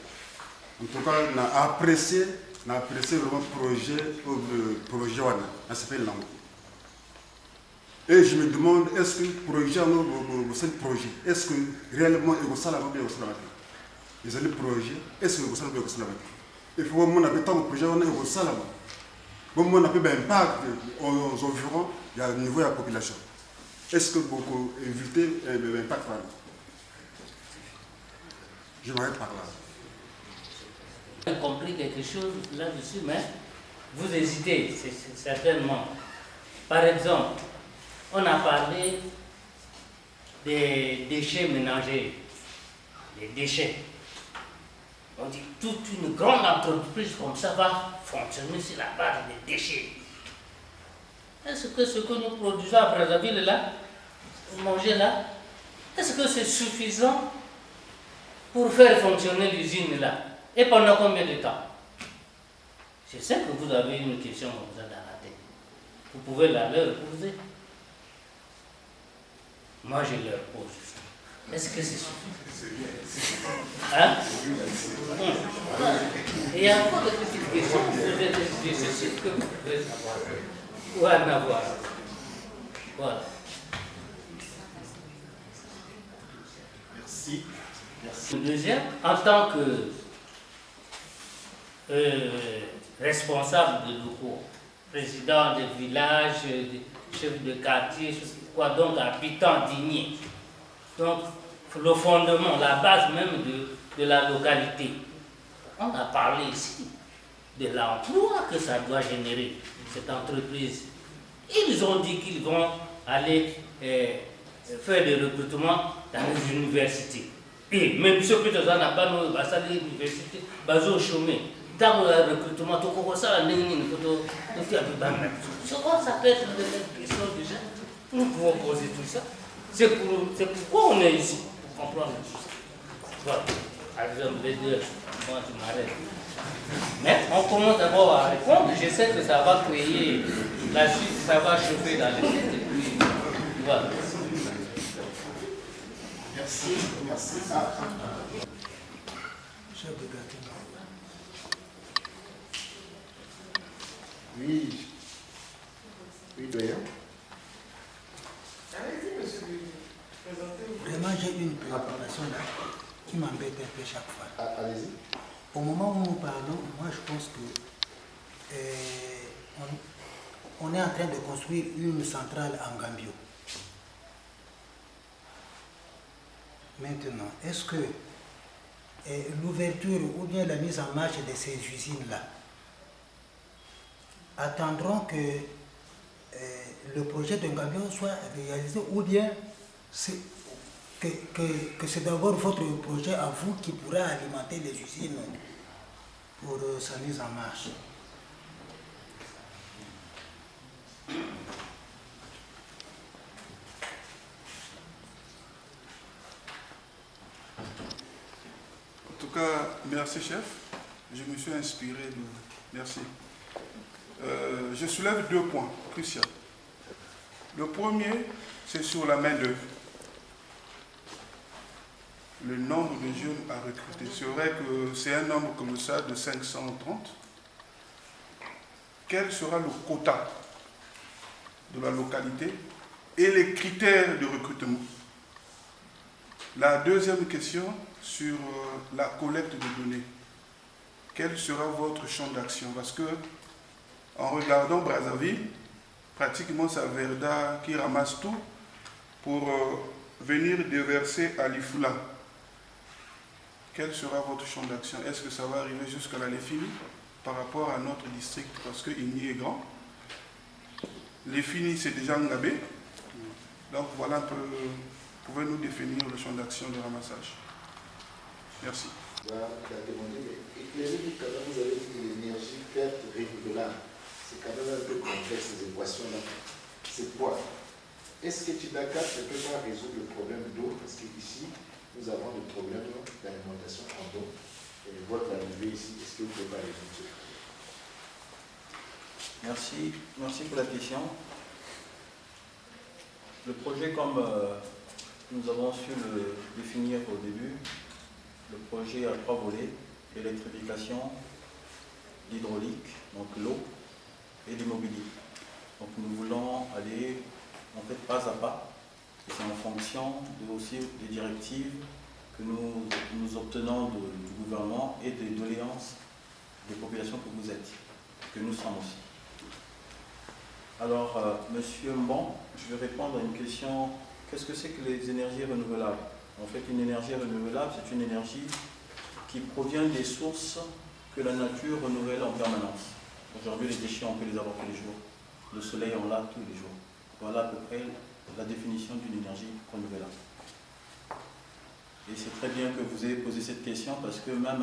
En tout cas, on a apprécié vraiment le projet Wana, ça s'appelle Lango. Et je me demande, est-ce que ce projet, est-ce que réellement il y a ça là-bas? Ils ont le projet, est-ce que il y a ça là-bas? Il faut que mon habitant au projet, on est au ça là-bas. Bon, mon impact aux environs, il y a un niveau de la population. Est-ce que beaucoup éviter l'impact par là? Je m'arrête par là. J'ai compris quelque chose là-dessus, mais vous hésitez, c'est certainement. Par exemple, on a parlé des déchets ménagers, les déchets. On dit toute une grande entreprise comme ça va fonctionner sur la base des déchets. Est-ce que ce que nous produisons à Brazzaville là, manger là, est-ce que c'est suffisant pour faire fonctionner l'usine là? Et pendant combien de temps? Je sais que vous avez une question comme ça dans la tête. Vous pouvez la leur poser. Moi, je leur pose ça. Est-ce que c'est suffisant? Hein? Et il y a encore de petites questions. Je suis sûr que vous pouvez savoir. Ou en avoir. Voilà. Merci. Merci. Le deuxième, en tant que responsable de locaux, président de village, chef de quartier, quoi donc habitant d'Igné. Donc le fondement, la base même de la localité. On a parlé ici de l'emploi que ça doit générer, cette entreprise. Ils ont dit qu'ils vont aller faire des recrutements dans les universités. Et même ceux qui n'a pas nos universités, basés au chômage. Dans le recrutement, tout ça, ça peut être une question déjà. Nous pouvons poser tout ça. C'est pourquoi on est ici, pour comprendre tout ça. Voilà. Par exemple, les deux, moi tu m'arrêtes. Mais on commence d'abord à répondre. Je sais que ça va créer la suite, ça va chauffer dans les têtes. Et puis, voilà. Merci. Merci. Oui. Oui, doyen. Allez-y, monsieur. Vraiment, j'ai une préoccupation là qui m'embête un peu chaque fois. Allez-y. Au moment où nous parlons, moi je pense que on est en train de construire une centrale en Gambio. Maintenant, est-ce que l'ouverture ou bien la mise en marche de ces usines-là attendront que le projet de Gambio soit réalisé ou bien que c'est d'abord votre projet à vous qui pourra alimenter les usines pour sa mise en marche? En tout cas, merci chef. Je me suis inspiré de... Merci. Je soulève 2 points cruciaux. Le premier, c'est sur la main-d'œuvre. Le nombre de jeunes à recruter. C'est vrai que c'est un nombre comme ça de 530. Quel sera le quota de la localité et les critères de recrutement? La deuxième question sur la collecte de données. Quel sera votre champ d'action? Parce que en regardant Brazzaville, pratiquement c'est Verda qui ramasse tout pour venir déverser à l'Ifula. Quel sera votre champ d'action? Est-ce que ça va arriver jusqu'à la Lefini par rapport à notre district? Parce qu'il y est grand. Lefini, c'est déjà Ngabé. Donc voilà un peu, pouvez-nous définir le champ d'action de ramassage? Merci. Vous avez dit que l'énergie verte renouvelable, c'est quand même un peu complexe ces équations-là. C'est quoi? Est-ce que Tidaka ne peut pas résoudre le problème d'eau? Parce qu'ici, nous avons des problèmes d'alimentation en eau. Et votre arrivée ici, est-ce que vous ne pouvez pas résoudre ce problème? Merci pour la question. Le projet, comme nous avons su le définir au début, le projet a 3 volets: l'électrification, l'hydraulique, donc l'eau, et l'immobilier. Donc nous voulons aller en fait pas à pas. C'est en fonction aussi des directives que nous obtenons du gouvernement et des doléances des populations que vous êtes, que nous sommes aussi. Alors, Monsieur Mbon, je vais répondre à une question. Qu'est-ce que c'est que les énergies renouvelables? En fait, une énergie renouvelable, c'est une énergie qui provient des sources que la nature renouvelle en permanence. Aujourd'hui, les déchets, on peut les avoir tous les jours. Le soleil, on l'a tous les jours. Voilà à peu près la définition d'une énergie renouvelable. Et c'est très bien que vous ayez posé cette question parce que même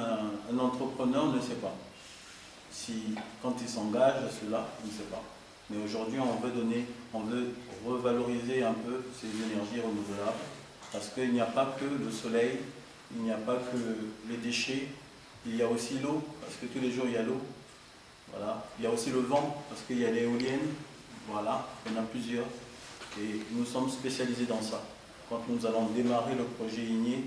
un entrepreneur ne sait pas. Quand il s'engage à cela, il ne sait pas. Mais aujourd'hui, on veut revaloriser un peu ces énergies renouvelables parce qu'il n'y a pas que le soleil, il n'y a pas que les déchets, il y a aussi l'eau, parce que tous les jours il y a l'eau. Voilà. Il y a aussi le vent, parce qu'il y a l'éolienne. Voilà, il y en a plusieurs. Et nous sommes spécialisés dans ça. Quand nous allons démarrer le projet INIE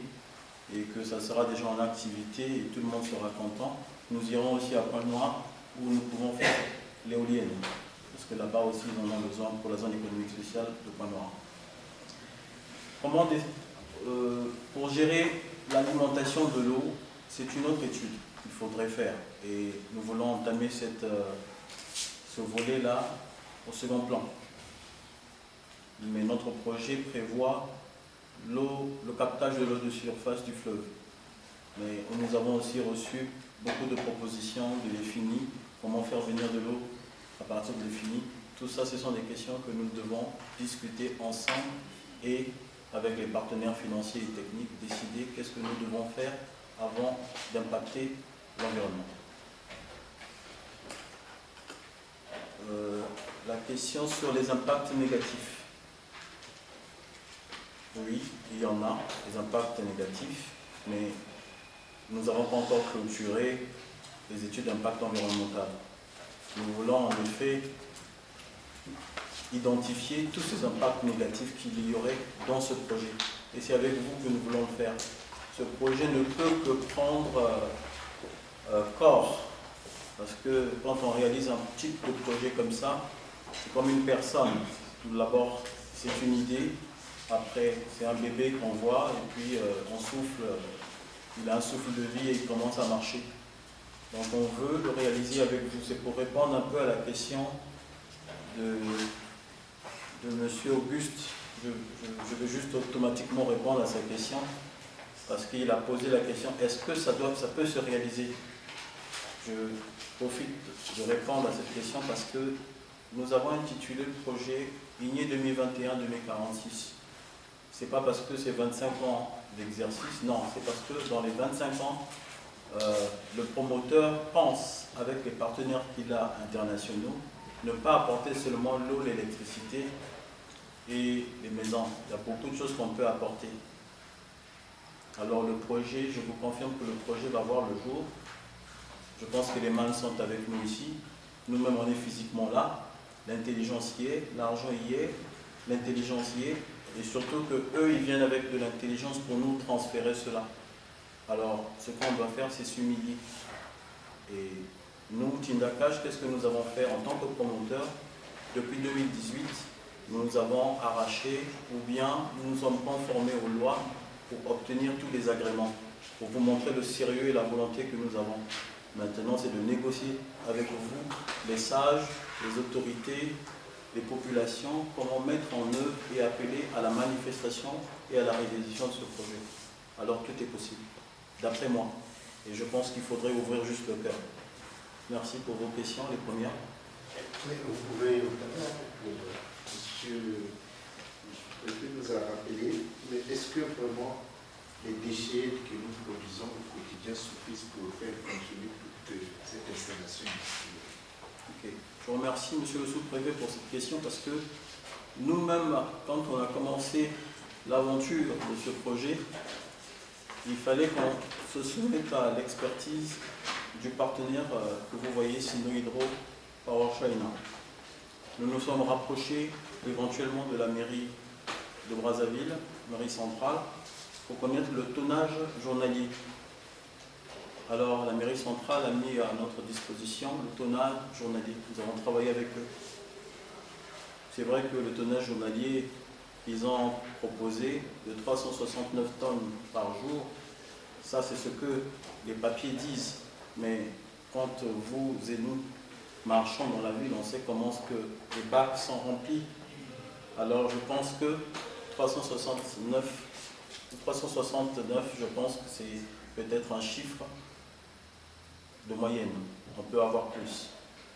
et que ça sera déjà en activité et tout le monde sera content, nous irons aussi à Pointe-Noire où nous pouvons faire l'éolienne. Parce que là-bas aussi, nous en avons besoin pour la zone économique spéciale de Pointe-Noire. Pour gérer l'alimentation de l'eau, c'est une autre étude qu'il faudrait faire. Et nous voulons entamer ce volet-là au second plan. Mais notre projet prévoit le captage de l'eau de surface du fleuve. Mais nous avons aussi reçu beaucoup de propositions de l'EFINI, comment faire venir de l'eau à partir de l'EFINI. Tout ça, ce sont des questions que nous devons discuter ensemble et avec les partenaires financiers et techniques, décider qu'est-ce que nous devons faire avant d'impacter l'environnement. La question sur les impacts négatifs. Oui, il y en a, des impacts négatifs, mais nous n'avons pas encore clôturé les études d'impact environnemental. Nous voulons en effet identifier tous ces impacts négatifs qu'il y aurait dans ce projet. Et c'est avec vous que nous voulons le faire. Ce projet ne peut que prendre corps, parce que quand on réalise un type de projet comme ça, c'est comme une personne. Tout d'abord, c'est une idée, après c'est un bébé qu'on voit, et puis on souffle, il a un souffle de vie et il commence à marcher. Donc on veut le réaliser avec vous. C'est pour répondre un peu à la question de M. Auguste. Je vais juste automatiquement répondre à sa question, parce qu'il a posé la question, est-ce que ça peut se réaliser? Je profite de répondre à cette question parce que nous avons intitulé le projet INIE 2021-2046. Ce n'est pas parce que c'est 25 ans d'exercice, non, c'est parce que dans les 25 ans, le promoteur pense, avec les partenaires qu'il a internationaux, ne pas apporter seulement l'eau, l'électricité et les maisons. Il y a beaucoup de choses qu'on peut apporter. Alors le projet, je vous confirme que le projet va voir le jour. Je pense que les mains sont avec nous ici. Nous-mêmes, on est physiquement là. L'intelligence y est, l'argent y est, l'intelligence y est. Et surtout qu'eux, ils viennent avec de l'intelligence pour nous transférer cela. Alors, ce qu'on doit faire, c'est s'humilier. Et nous, Tindakash, qu'est-ce que nous avons fait en tant que promoteur? Depuis 2018, nous avons arraché ou bien nous nous sommes conformés aux lois pour obtenir tous les agréments, pour vous montrer le sérieux et la volonté que nous avons. Maintenant, c'est de négocier avec vous, les sages, les autorités, les populations, comment mettre en œuvre et appeler à la manifestation et à la réalisation de ce projet. Alors tout est possible, d'après moi. Et je pense qu'il faudrait ouvrir juste le cœur. Merci pour vos questions, les premières. Oui, vous pouvez, monsieur le préfet nous a rappelé, mais est-ce que vraiment les déchets que nous produisons au quotidien suffisent pour faire fonctionner toute cette installation ici? Ok. Je vous remercie, monsieur le sous-préfet, pour cette question, parce que nous-mêmes, quand on a commencé l'aventure de ce projet, il fallait qu'on se soumette à l'expertise du partenaire que vous voyez, Sino Hydro Power China. Nous nous sommes rapprochés éventuellement de la mairie de Brazzaville, mairie centrale, pour connaître le tonnage journalier. Alors la mairie centrale a mis à notre disposition le tonnage journalier. Nous avons travaillé avec eux. C'est vrai que le tonnage journalier, ils ont proposé de 369 tonnes par jour. Ça, c'est ce que les papiers disent. Mais quand vous et nous marchons dans la ville, on sait comment que les bacs sont remplis. Alors je pense que 369, je pense que c'est peut-être un chiffre de moyenne. On peut avoir plus.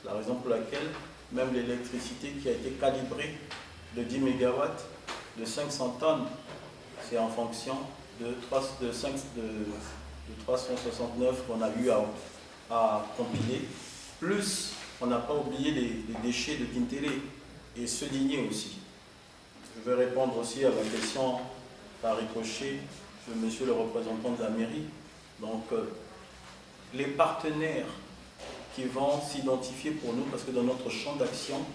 La raison pour laquelle même l'électricité qui a été calibrée de 10 MW, de 500 tonnes, c'est en fonction de 369 qu'on a eu à compiler, plus on n'a pas oublié les déchets de Kintélé et ce ligné aussi. Je vais répondre aussi à la question par ricochet de monsieur le représentant de la mairie. Donc, les partenaires qui vont s'identifier pour nous, parce que dans notre champ d'action,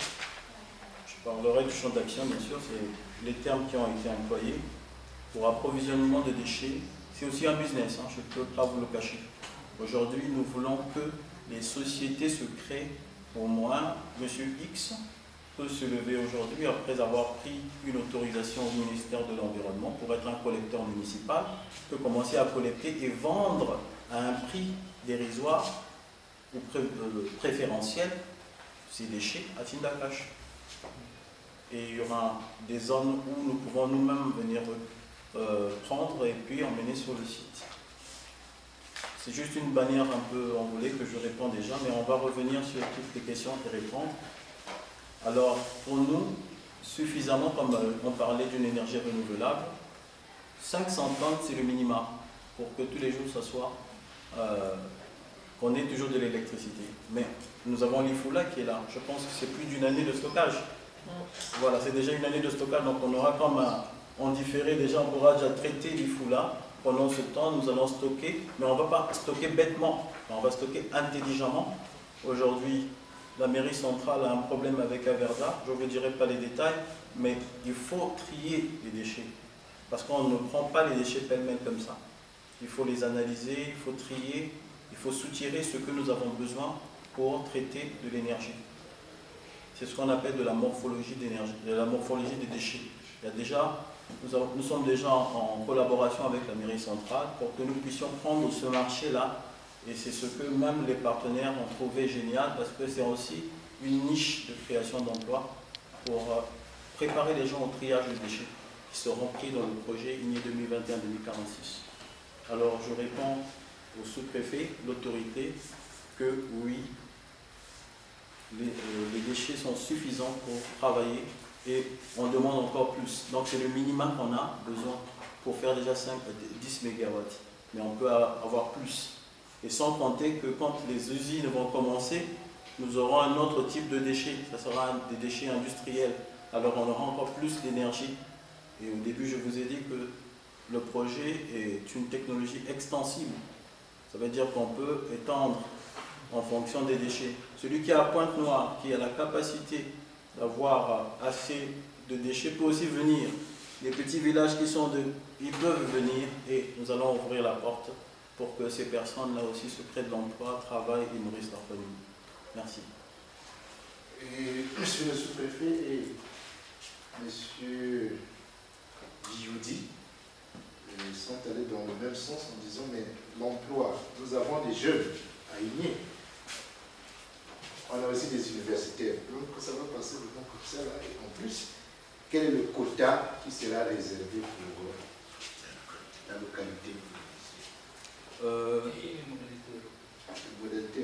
je parlerai du champ d'action bien sûr, c'est les termes qui ont été employés, pour approvisionnement de déchets, c'est aussi un business, hein, je ne peux pas vous le cacher. Aujourd'hui, nous voulons que les sociétés se créent, au moins, M. X peut se lever aujourd'hui, après avoir pris une autorisation au ministère de l'Environnement pour être un collecteur municipal, peut commencer à collecter et vendre à un prix dérisoire ou préférentiel ces déchets à Tindakash. Et il y aura des zones où nous pouvons nous-mêmes venir prendre et puis emmener sur le site. C'est juste une bannière un peu envolée que je réponds déjà, mais on va revenir sur toutes les questions et répondre. Alors, pour nous, suffisamment, comme on parlait d'une énergie renouvelable, 500 tonnes, c'est le minimum pour que tous les jours, ça soit qu'on ait toujours de l'électricité. Mais nous avons l'IFOULA qui est là. Je pense que c'est plus d'une année de stockage. Voilà, c'est déjà une année de stockage, donc on aura comme en différé, déjà on pourra déjà traiter du foulard. Pendant ce temps, nous allons stocker, mais on ne va pas stocker bêtement, on va stocker intelligemment. Aujourd'hui, la mairie centrale a un problème avec Averda, je ne vous dirai pas les détails, mais il faut trier les déchets, parce qu'on ne prend pas les déchets pêle-mêle comme ça. Il faut les analyser, il faut trier, il faut soutirer ce que nous avons besoin pour traiter de l'énergie. C'est ce qu'on appelle de la morphologie d'énergie, de la morphologie des déchets. Il y a déjà, nous sommes déjà en collaboration avec la mairie centrale pour que nous puissions prendre ce marché-là. Et c'est ce que même les partenaires ont trouvé génial, parce que c'est aussi une niche de création d'emplois pour préparer les gens au triage des déchets qui seront pris dans le projet INIE 2021-2046. Alors je réponds au sous-préfet, l'autorité, que oui, les déchets sont suffisants pour travailler et on demande encore plus. Donc c'est le minimum qu'on a besoin pour faire déjà 10 MW. Mais on peut avoir plus. Et sans compter que quand les usines vont commencer, nous aurons un autre type de déchets. Ça sera des déchets industriels. Alors on aura encore plus d'énergie. Et au début, je vous ai dit que le projet est une technologie extensible. Ça veut dire qu'on peut étendre en fonction des déchets. Celui qui est à Pointe-Noire, qui a la capacité d'avoir assez de déchets, peut aussi venir. Les petits villages qui sont ils peuvent venir et nous allons ouvrir la porte pour que ces personnes-là aussi se créent de l'emploi, travaillent et nourrissent leur famille. Merci. Et monsieur le sous-préfet et monsieur Djoudi sont allés dans le même sens en disant mais l'emploi, nous avons des jeunes à INIE. On a aussi des universitaires. Donc ça va passer de bon comme ça là. Et en plus, quel est le quota qui sera réservé pour la localité?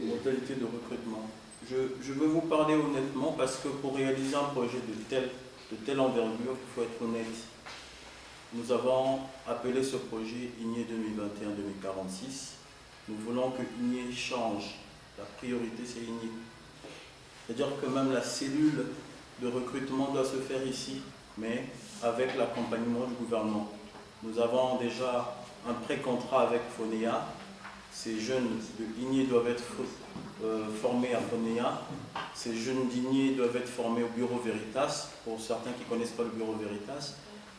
Modalité de recrutement. Je veux vous parler honnêtement parce que pour réaliser un projet de telle envergure, il faut être honnête. Nous avons appelé ce projet INIE 2021-2046. Nous voulons que INIE change. La priorité, c'est INIE. C'est-à-dire que même la cellule de recrutement doit se faire ici, mais avec l'accompagnement du gouvernement. Nous avons déjà un pré-contrat avec Fonea. Ces jeunes de INIE doivent être formés à Fonea. Ces jeunes d'INIE doivent être formés au Bureau Veritas. Pour certains qui ne connaissent pas le Bureau Veritas,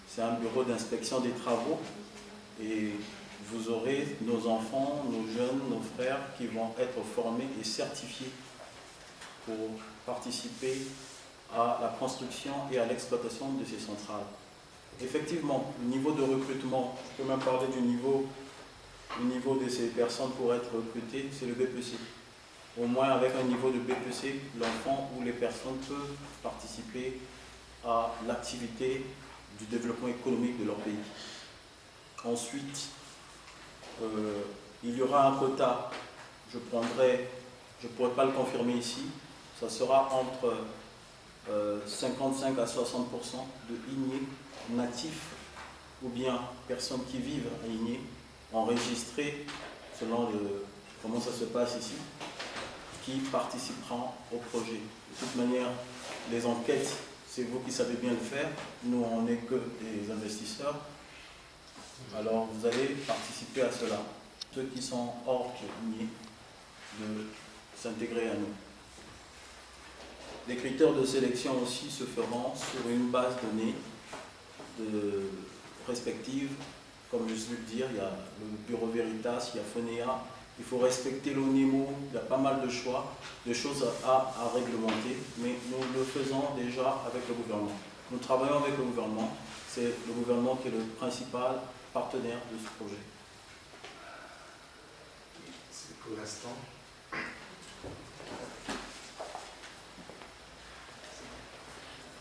c'est un bureau d'inspection des travaux. Et vous aurez nos enfants, nos jeunes, nos frères qui vont être formés et certifiés pour participer à la construction et à l'exploitation de ces centrales. Effectivement, le niveau de recrutement, je peux même parler du niveau de ces personnes pour être recrutées, c'est le BPC. Au moins avec un niveau de BPC, l'enfant ou les personnes peuvent participer à l'activité du développement économique de leur pays. Ensuite, il y aura un quota, je ne pourrais pas le confirmer ici, ça sera entre 55 à 60% de INIE natifs ou bien personnes qui vivent à INIE, enregistrées selon comment ça se passe ici, qui participeront au projet. De toute manière, les enquêtes, c'est vous qui savez bien le faire, nous on n'est que des investisseurs, alors vous allez participer à cela. Ceux qui sont hors INIE, de s'intégrer à nous. Les critères de sélection aussi se feront sur une base de données respective. Comme je suis le dire, il y a le Bureau Veritas, il y a Fonea, il faut respecter l'ONIMO, il y a pas mal de choix, de choses à réglementer, mais nous le faisons déjà avec le gouvernement. Nous travaillons avec le gouvernement, c'est le gouvernement qui est le principal partenaire de ce projet. C'est pour l'instant.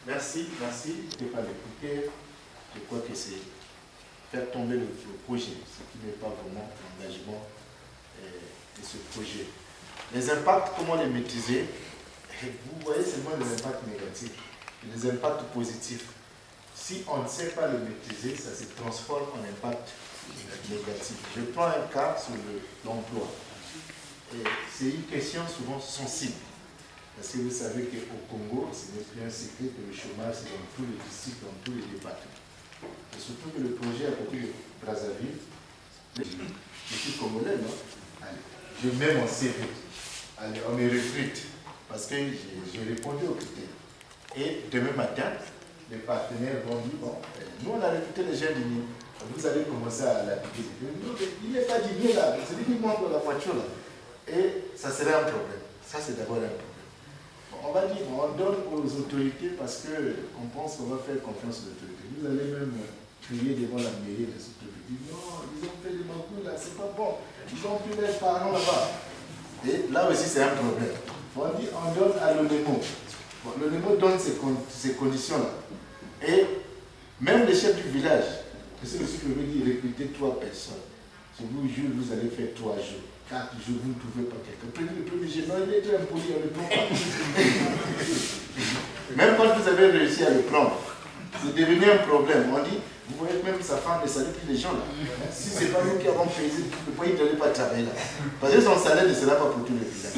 Merci. Je n'ai pas l'écouter. Je crois que c'est faire tomber le projet, ce qui n'est pas vraiment l'engagement de ce projet. Les impacts, comment les maîtriser? Vous voyez seulement les impacts négatifs. Les impacts positifs. Si on ne sait pas les maîtriser, ça se transforme en impact négatif. Je prends un cas sur l'emploi. C'est une question souvent sensible. Parce que vous savez qu'au Congo, ce n'est plus un secret que le chômage, c'est dans tous les districts, dans tous les départements. Et surtout que le projet à côté de Brazzaville, je suis congolais, non? Allez, je mets mon CV. Allez, on me recrute parce que j'ai répondu aux critères. Et demain matin, les partenaires vont dire, bon, nous on a recruté les jeunes d'Igné, vous allez commencer à l'appliquer. Il n'est pas d'Igné là, c'est lui qui monte la voiture là. Et ça serait un problème. Ça c'est d'abord un problème. Bon, on va dire, on donne aux autorités parce qu'on pense qu'on va faire confiance aux autorités. Vous allez même crier devant la mairie de sous-préfecture. Non, ils ont fait des manquements là, c'est pas bon. Ils ont pris leurs parents là-bas. Et là aussi c'est un problème. On dit, on donne à l'ONEMO. Bon, l'ONEMO donne ces conditions-là. Et même les chefs du village, c'est aussi que je veux dire, recruter 3 personnes. Si vous jure, vous allez faire 3 jours. 4 jours, vous ne trouvez pas quelqu'un. Prenez le premier jour, non, il est très impoli, on ne le prend pas. Même quand vous avez réussi à le prendre, c'est devenu un problème. On dit, vous voyez même sa femme ne salue plus les gens là. Si ce n'est pas nous qui avons payé, le pays ne devait pas travailler là. Parce que son salaire ne sera pas pour tout le village.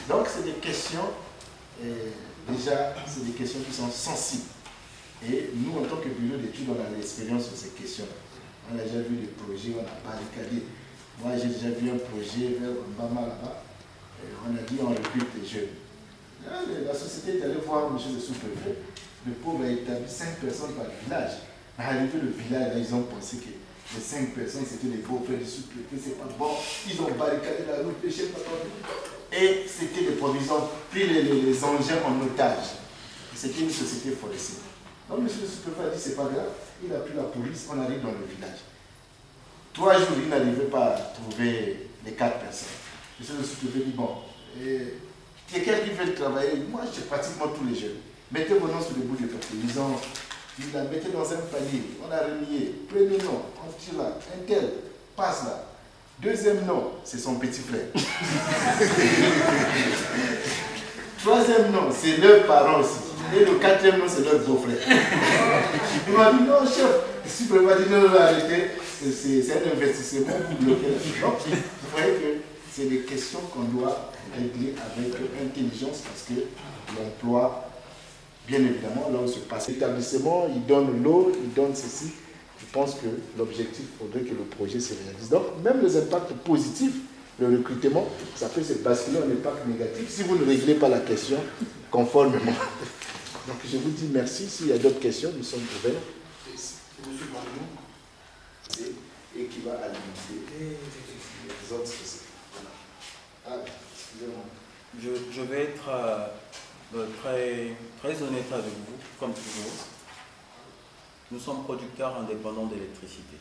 Donc c'est des questions, déjà, c'est des questions qui sont sensibles. Et nous, en tant que bureau d'études, on a l'expérience sur ces questions-là. On a déjà vu des projets, on a barricadé. Moi, j'ai déjà vu un projet vers Mbama là-bas. On a dit on recrute les jeunes. Là, la société est allée voir M. le sous-préfet. Le pauvre a établi 5 personnes par village. À l'arrivée du village, là, ils ont pensé que les 5 personnes, c'était les beaux-frères du sous-préfet. C'est pas bon. Ils ont barricadé la route, les chefs. Et c'était des provisions, pris les engins en otage. C'était une société forestière. Donc, M. le sous-préfet a dit c'est pas grave. Il a pris la police, on arrive dans le village. 3 jours, il n'arrivait pas à trouver les 4 personnes. M. le sous-préfet dit bon, quelqu'un qui veut travailler, moi j'ai pratiquement tous les jeunes. Mettez vos noms sur le bout de papier. Ils la mettaient dans un panier, on a remis. Premier nom, on tire là, un tel, passe là. Deuxième nom, c'est son petit frère. Troisième nom, c'est leurs parents aussi. Et le 4e nom, c'est leur beau-frère. Il m'a dit non, chef. Si vous pouvez dire non, arrêtez, c'est un investissement pour bloquer la. Donc, vous voyez que c'est des questions qu'on doit régler avec intelligence parce que l'emploi, bien évidemment, là où se passe l'établissement, il donne l'eau, il donne ceci. Je pense que l'objectif, il faudrait que le projet se réalise. Donc, même les impacts positifs, le recrutement, ça peut se basculer en impact négatif si vous ne réglez pas la question conformément. Donc, je vous dis merci. S'il y a d'autres questions, nous sommes ouverts. Et qui va alimenter les autres sociétés. Voilà. Ah, excusez-moi. Je vais être très honnête avec vous, comme toujours. Nous sommes producteurs indépendants d'électricité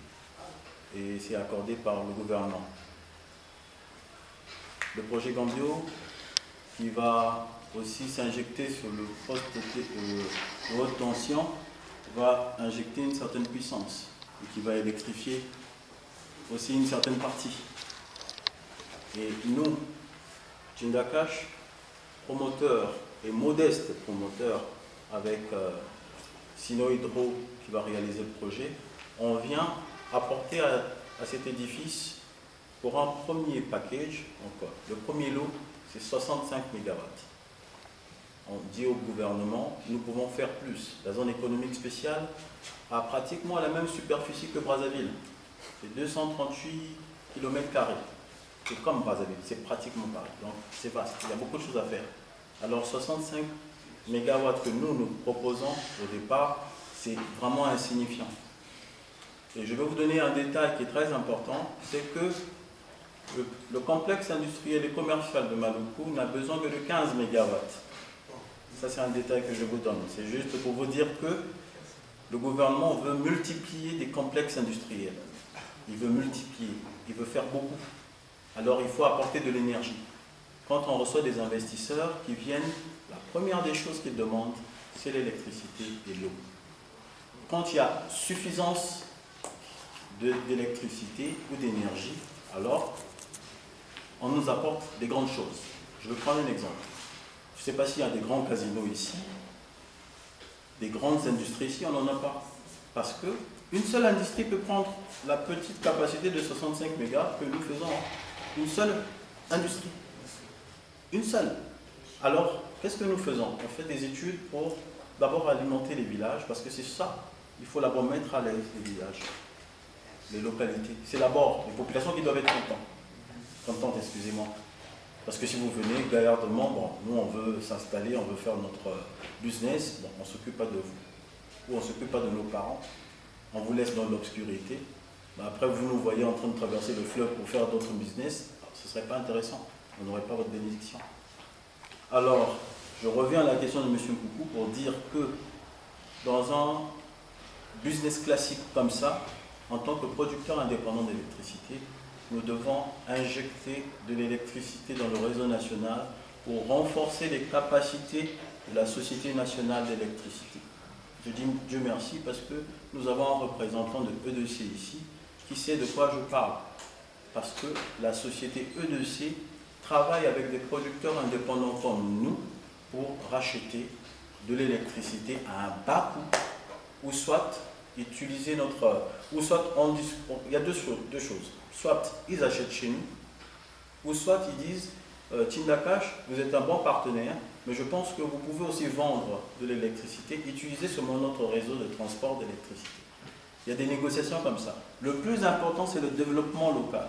et c'est accordé par le gouvernement. Le projet Gambio, qui va aussi s'injecter sur le poste de haute tension, va injecter une certaine puissance et qui va électrifier aussi une certaine partie. Et nous, Tchindakash, promoteurs et modestes promoteurs avec Sino Hydro qui va réaliser le projet, on vient apporter à cet édifice pour un premier package, donc le premier lot, c'est 65 MW. On dit au gouvernement, nous pouvons faire plus. La zone économique spéciale a pratiquement la même superficie que Brazzaville. C'est 238 km². C'est comme Brazzaville, c'est pratiquement pareil. Donc c'est vaste, il y a beaucoup de choses à faire. Alors 65 MW que nous proposons au départ, c'est vraiment insignifiant. Et je vais vous donner un détail qui est très important, c'est que le complexe industriel et commercial de Maluku n'a besoin que de 15 MW. Ça, c'est un détail que je vous donne. C'est juste pour vous dire que le gouvernement veut multiplier des complexes industriels. Il veut multiplier, il veut faire beaucoup. Alors, il faut apporter de l'énergie. Quand on reçoit des investisseurs qui viennent, la première des choses qu'ils demandent, c'est l'électricité et l'eau. Quand il y a suffisance d'électricité ou d'énergie, alors on nous apporte des grandes choses. Je vais prendre un exemple. Je ne sais pas s'il y a des grands casinos ici, des grandes industries ici, on n'en a pas. Parce qu'une seule industrie peut prendre la petite capacité de 65 mégas que nous faisons. Une seule industrie. Une seule. Alors, qu'est-ce que nous faisons? On fait des études pour d'abord alimenter les villages, parce que c'est ça il faut d'abord mettre à l'aise les villages, les localités. C'est d'abord les populations qui doivent être contentes, excusez-moi. Parce que si vous venez gaillardement, bon, nous on veut s'installer, on veut faire notre business, bon, on ne s'occupe pas de vous, ou on ne s'occupe pas de nos parents, on vous laisse dans l'obscurité. Après vous nous voyez en train de traverser le fleuve pour faire d'autres business, ce ne serait pas intéressant, on n'aurait pas votre bénédiction. Alors, je reviens à la question de M. Coucou pour dire que dans un business classique comme ça, en tant que producteur indépendant d'électricité, nous devons injecter de l'électricité dans le réseau national pour renforcer les capacités de la Société nationale d'électricité. Je dis Dieu merci parce que nous avons un représentant de EDC ici qui sait de quoi je parle. Parce que la société EDC travaille avec des producteurs indépendants comme nous pour racheter de l'électricité à un bas coût, ou soit utiliser notre... ou soit il y a deux choses. Soit ils achètent chez nous, ou soit ils disent Tindakash, vous êtes un bon partenaire, mais je pense que vous pouvez aussi vendre de l'électricité, utiliser seulement notre réseau de transport d'électricité. Il y a des négociations comme ça. Le plus important, c'est le développement local.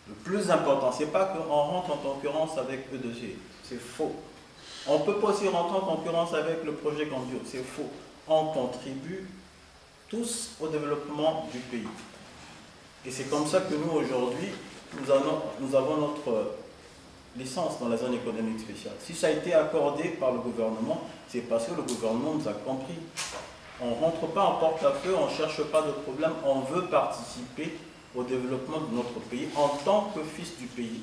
Le plus important, ce n'est pas qu'on rentre en concurrence avec E2G, c'est faux. On ne peut pas aussi rentrer en concurrence avec le projet Gambio, c'est faux. On contribue tous au développement du pays. Et c'est comme ça que nous, aujourd'hui, nous avons notre licence dans la zone économique spéciale. Si ça a été accordé par le gouvernement, c'est parce que le gouvernement nous a compris. On ne rentre pas en porte-à-feu, on ne cherche pas de problème, on veut participer au développement de notre pays en tant que fils du pays.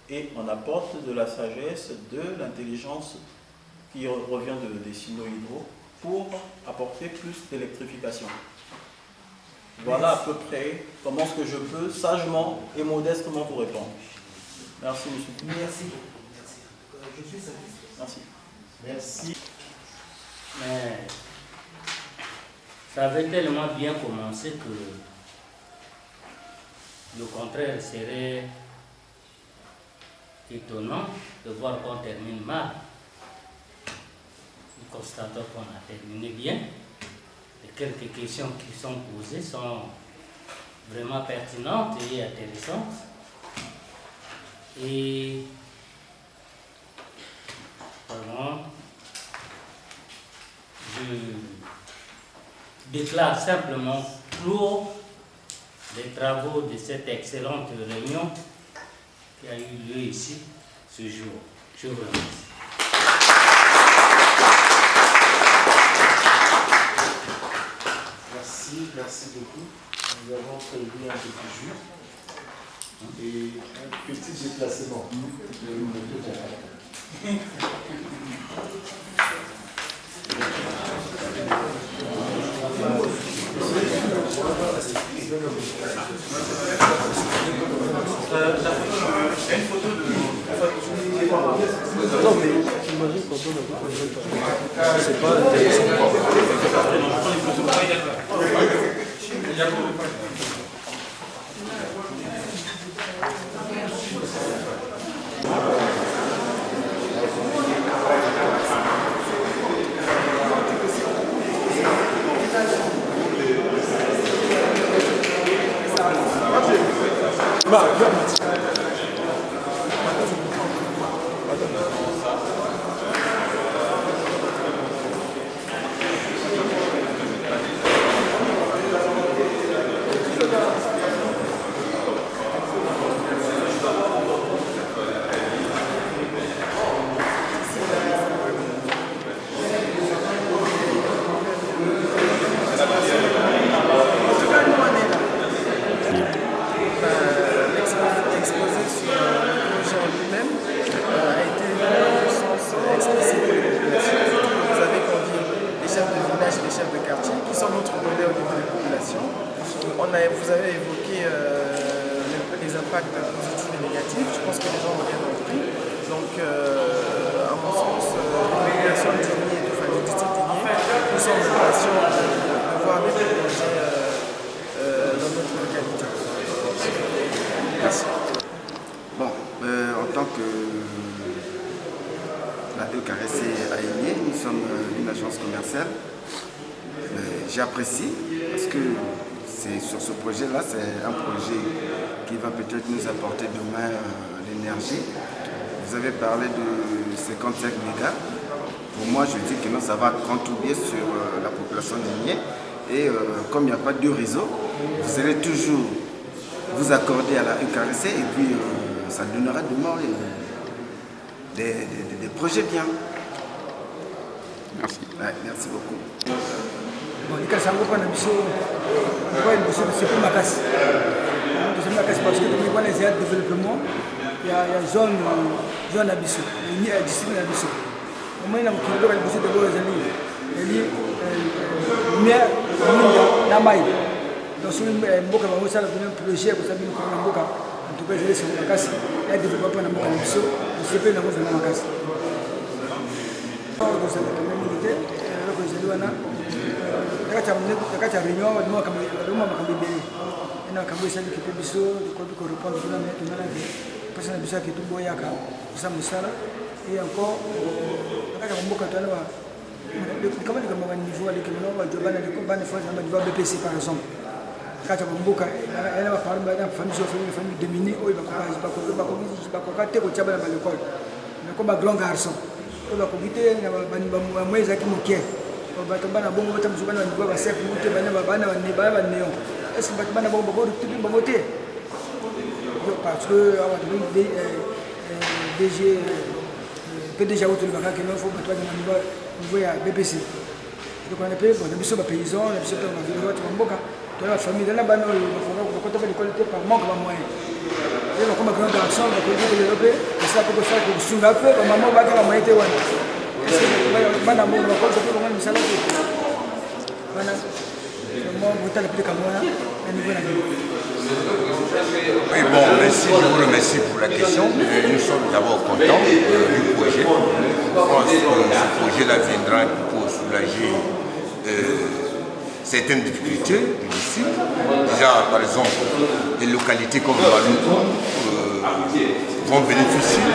Et on apporte de la sagesse, de l'intelligence qui revient des sino-hydro pour apporter plus d'électrification. Voilà à peu près comment est-ce que je peux sagement et modestement vous répondre. Merci, monsieur. Merci. Je suis satisfait. Merci. Merci. Mais ça avait tellement bien commencé que le contraire serait étonnant de voir qu'on termine mal. Nous constatons qu'on a terminé bien. Et quelques questions qui sont posées sont vraiment pertinentes et intéressantes. Et vraiment, je déclare simplement clos les travaux de cette excellente réunion qui a eu lieu ici ce jour. Je vous remercie. Merci beaucoup. Nous avons prévu un petit jus et un petit déplacement. Une photo de... Non mais j'imagine quand on a vu c'est pas intéressant. Vous avez évoqué les impacts positifs et négatifs. Je pense que les gens ont bien compris. Donc, à mon sens, les populations du district d'Igné, nous sommes impatients de voir des projets dans notre localité. Merci. Bon, en tant que la EKRC à Igné, nous sommes une agence commerciale. j'apprécie parce que sur ce projet-là, c'est un projet qui va peut-être nous apporter demain l'énergie. Vous avez parlé de 55 mégas. Pour moi, je dis que non, ça va contribuer sur la population minière. Et comme il n'y a pas de réseau, vous allez toujours vous accorder à la UKRC et puis ça donnera demain des projets bien. Merci. Ouais, merci beaucoup. Bon, les cas, ça va prendre c'est pour ma casse. C'est ma casse parce que dans les aires de développement, il y a une zone abyssale, il y a un district abyssal. Au moins, il y a un corridor abyssal de l'eau, il y a une maille. Donc, si vous avez un projet, vous avez un boca, en tout cas, c'est ma casse, il y a un développement dans ma casse, c'est pas une chose dans ma casse. Kaka réunion mo kama ruma makambibeli ina kamwe sali kipe biso ko répondre na mais tuna na pesa na bisa kitu boya ka bisa musala et encore kaka mboka tana wa kama ni kama niveau avec no wa jobana de combane fois na niveau BPC par exemple kaka mboka ela ba parle ba famille dominée o ba ko kate ko chabana ba l'école na ko ba grand garçon o ba ko gite na ba mweza kimokie bato bana bongo bata muzubana ni baba sef muté bana bana ni baba néon est-ce que bana bongo bongo tout bien bongo té parce que avant de DG PDG auto le baka que non faut pas toi niveau ya BPC donc on appelle bon biso ba paysan la biso ba village ba mboka to la famille dans la bana ko ko to ba l'école par manque ba moyen et comme grand garçon ba ko développer et ça pour ça que sunga peu ba maman ba ka moyen té wana. Oui, bon, merci, je vous remercie pour la question. Nous sommes d'abord contents du projet. Je pense que ce projet-là viendra pour soulager certaines difficultés du district. Déjà, par exemple, les localités comme Maloukou vont bénéficier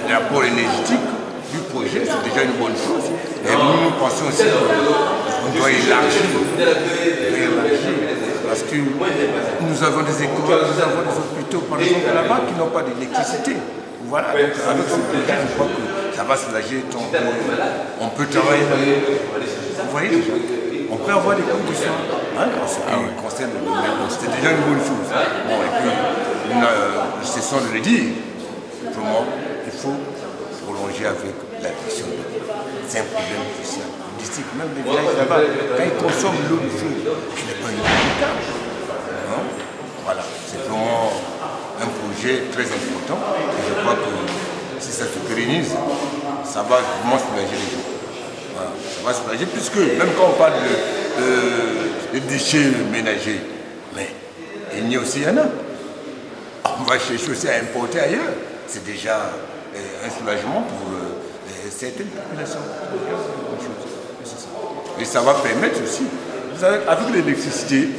de l'apport énergétique du projet, c'est déjà une bonne chose. Et nous pensons aussi qu'on doit élargir. Parce que nous avons des écoles, nous avons des hôpitaux, par exemple, là-bas, qui n'ont pas d'électricité. Voilà, donc avec ce projet, je crois que ça va soulager ton... On peut travailler, vous voyez déjà, on peut avoir des cours de soins en ce qui concerne le domaine. C'était déjà une bonne chose. Bon, et puis, nous cessons de le dire. Pour moi, il faut prolonger avec la question de l'eau. C'est un problème crucial. Le district, même les villages là-bas, quand ils consomment l'eau du feu, ce n'est pas une véritable. Voilà, c'est vraiment un projet très important. Et je crois que si ça se pérennise, ça va vraiment soulager les gens. Voilà, ça va soulager, puisque même quand on parle de déchets ménagers, mais il y a aussi un an. On va chercher aussi à importer ailleurs. C'est déjà un soulagement pour certaines populations. Et ça va permettre aussi, vous savez, avec l'électricité,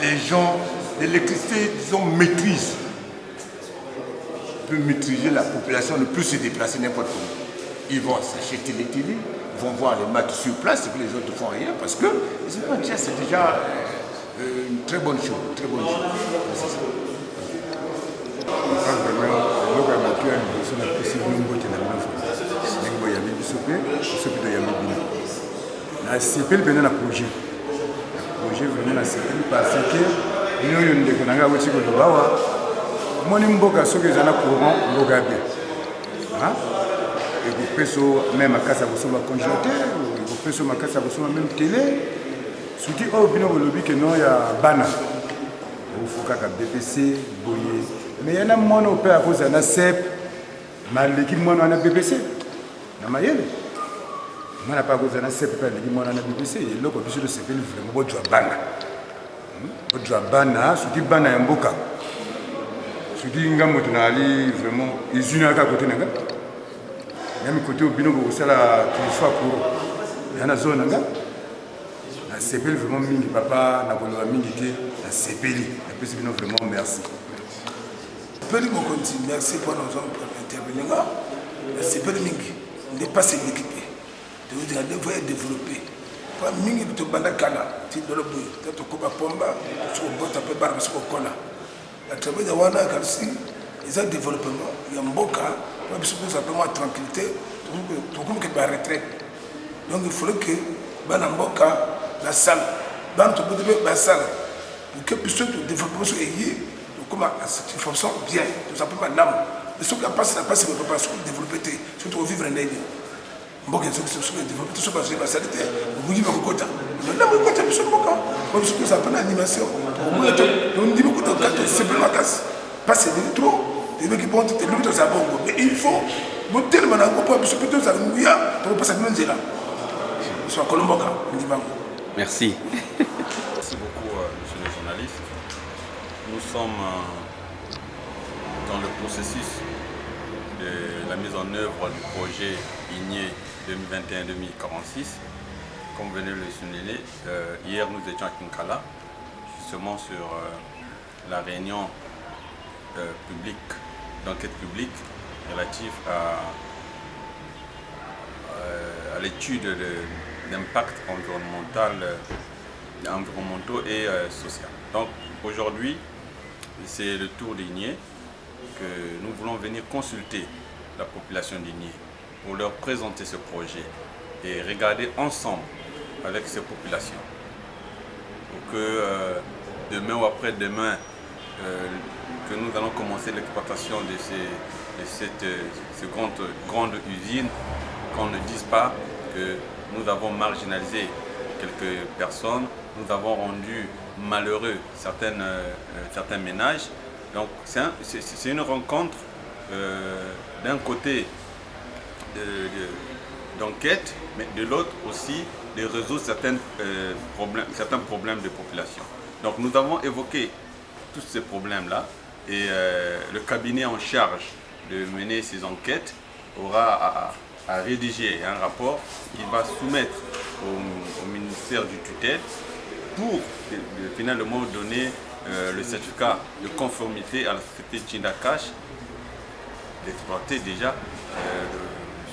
les gens, l'électricité, disons, maîtrise, peut maîtriser la population, ne plus se déplacer n'importe où. Ils vont s'acheter les télés, ils vont voir les matchs sur place, ce que les autres font ailleurs, parce que c'est déjà une très bonne chose, très bonne chose. nasepeli mpena na projet vraiment nasepeli parce que bino oyo ndeko na ngai aweti koloba awa omoni mboka soki eza na courant mboka ya bien ekopeso meme makasi ya kosomba congélateur ekopeso makasi ya kosomba meme télé soki oyo bino bolobi ke no ya bana ofu kaka BPC boye mais yana mwana ope akozala na sep maleki mwana wana BPC na mayele mwana pa akozala na sep pe aleki mwana wana BPC eloko biso tosepeli vraiment bozwa bana soki bana ya mboka soki nga moto naali vraiment usine aka kote na nga yami kote obino kokosala transfert courant yana zone na nga nasepeli vraiment mingi papa nakoloba mingi te nasepeli napesi bino vraiment merci. Sepeli mokonzi, merci pour nous intervenir. Sepeli mingi, n'est pas s'équiper. De vous dire, devrait développer. pa mingi tobanda kala ti dolo boye te tokoba pomba sokobota mpe bana basokokola na travers ya wana kalisi eza développement ya mboka po biso kozala mpe mwa tranquillité tokomi ke baretraite donc il faudrait que bana mboka basala bana toboti mpe basala pour que biso développement so eye tokoma na satisfaction bien toza mpe malamu mais soki apasi na pasi bapepa soki développe te soki tokovivre ndenge mboka soki développe te soki bazoi basali te obungi bakokota malamu ekota biso mboka po biso toza mpe na animation omoi tondimi kota okato sepele makasi pasi edeli trop ebeki bonte te lobi toza bongo mais il faut botelema na yango mpo biso mpe tozala nguya tokopesa bino nzela biso akolomboka ndibango. Merci. Merci beaucoup, monsieur le journaliste. Nous sommes dans le processus de la mise en œuvre du projet INIE 2021-2046. Comme vous venez de le souligner, hier nous étions à Kinkala, justement sur la réunion publique, d'enquête publique relative à l'étude d'impact environnementaux et social. Donc aujourd'hui, c'est le tour d'Igné que nous voulons venir consulter la population d'Igné pour leur présenter ce projet et regarder ensemble avec ces populations pour que demain ou après-demain que nous allons commencer l'exploitation de cette grande usine, qu'on ne dise pas que nous avons marginalisé quelques personnes, nous avons rendu malheureux certains ménages. Donc c'est une rencontre d'un côté d'enquête, mais de l'autre aussi de résoudre certains problèmes de population. Donc nous avons évoqué tous ces problèmes-là et le cabinet en charge de mener ces enquêtes aura à rédiger un rapport qu'il va soumettre au ministère du tutelle pour finalement donner le certificat de conformité à la société Tchindakash d'exploiter déjà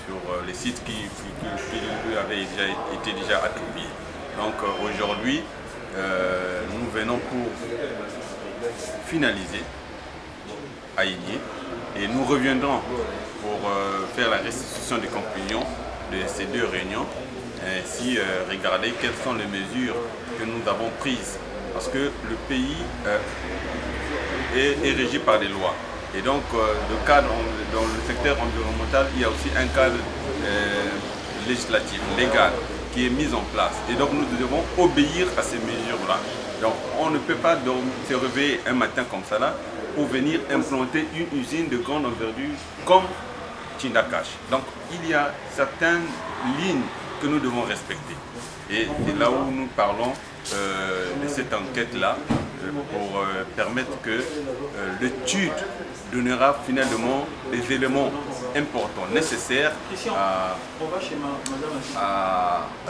sur les sites qui lui avaient été déjà attribués. Donc aujourd'hui, nous venons pour finaliser à Igné et nous reviendrons pour faire la restitution des conclusions de ces deux réunions et ainsi regarder quelles sont les mesures que nous avons prises parce que le pays est régi par des lois et donc le cadre dans le secteur environnemental il y a aussi un cadre législatif, légal qui est mis en place et donc nous devons obéir à ces mesures-là. Donc on ne peut pas se réveiller un matin comme ça là pour venir implanter une usine de grande envergure comme Tchindakash. Donc il y a certaines lignes que nous devons respecter. Et c'est là où nous parlons de cette enquête-là pour permettre que l'étude donnera finalement les éléments importants nécessaires à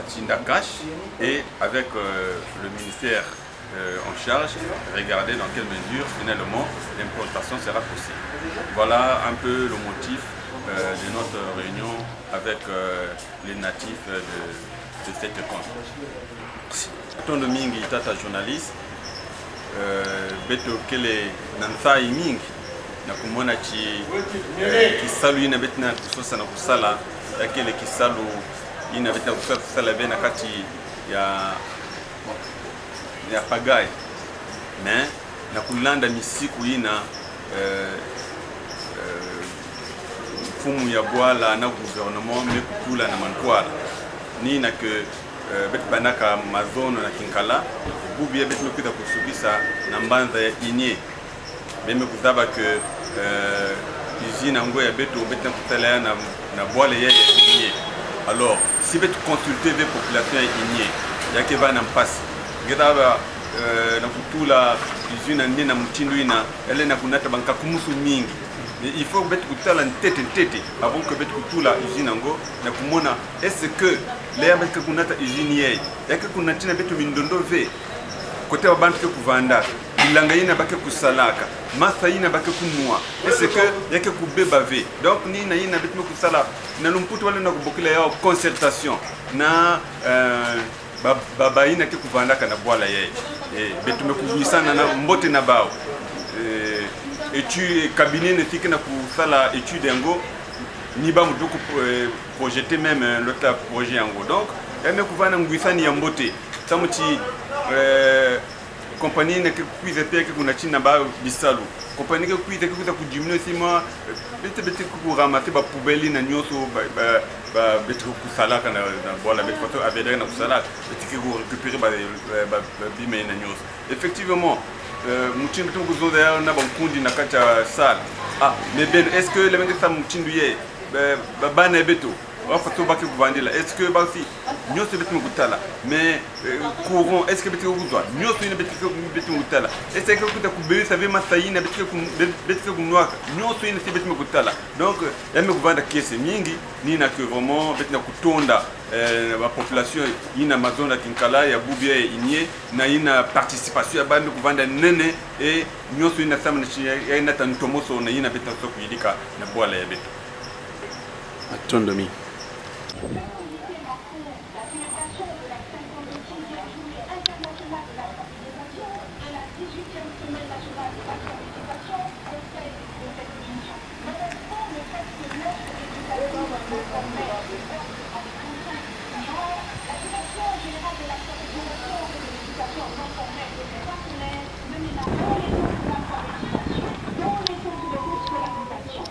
Tchindakash et avec le ministère en charge, regarder dans quelle mesure finalement l'implantation sera possible. Voilà un peu le motif de notre réunion avec les natifs de cette rencontre. Tondo mingi tata journaliste beto kele nansa mingi na kumona kisalu ina betna kusosa na kusala yakele kisalu ina betna kusala bena kati ya pagai mais na kulanda misiku ina fumu ya bwala na gouvernement me kukula na mankwala ni na que bet banaka mazono na Kinkala bubi bet mekuta kusubisa na mbanza ya Igné meme kuzaba que usine ngo ya beto bet kutala na bwala ya Igné. Alors si bet consulter les populations ya Igné yake bana mpasi ngedaba na kutula usine ndi na mtindo ina ele na kunata banka kumusu mingi. Il faut que kutala ntete avant que bet kutula usine ngo na kumona est-ce que les avec kunata usine yeye yake kunatina betu mindondo ve kote abantu ke kuvanda bilanga ina bake kusalaka masa ina bake kunua est-ce que yake kubeba ve donc ni na ina betu kusala na lumputu wale na kubokila yao concertation na babaina ke kuvandaka na bwala ye betumekuvuisana na mbote na bao étude cabinet ne fiki na kusala étude yango ni ba mutu projeter même l'autre projet yango donc eme kuvana nguisani ya mbote tamuti compagnie ne kuize pe ke kuna china ba bisalu compagnie ke kuize ke kuza kudiminuer sima bete ku ramasser ba poubelle na nyoso ba bete ku sala kana bola bete photo avere na kusala bete ku récupérer ba bime na nyoso effectivement mutindu tunguzo ya na bankundi na kacha sala mais ben est-ce que le menge sa mutindu ye bana beto wafato baki kuvandila est-ce que basi nyoso beti mukutala mais courant est-ce que beti kuzwa nyoso ina beti mukutala est-ce que kuta kubeli save masayina beti kumwaka nyoso ina si beti mukutala donc yame kuvanda kese mingi nina que vraiment beti na kutonda la population ina mazona kinkala ya bubia inye na ina participation ya bandi kuvanda nene et nyoso ina sama na ina tantomoso na ina beti so kuyidika na bwala ya beto Atondomi.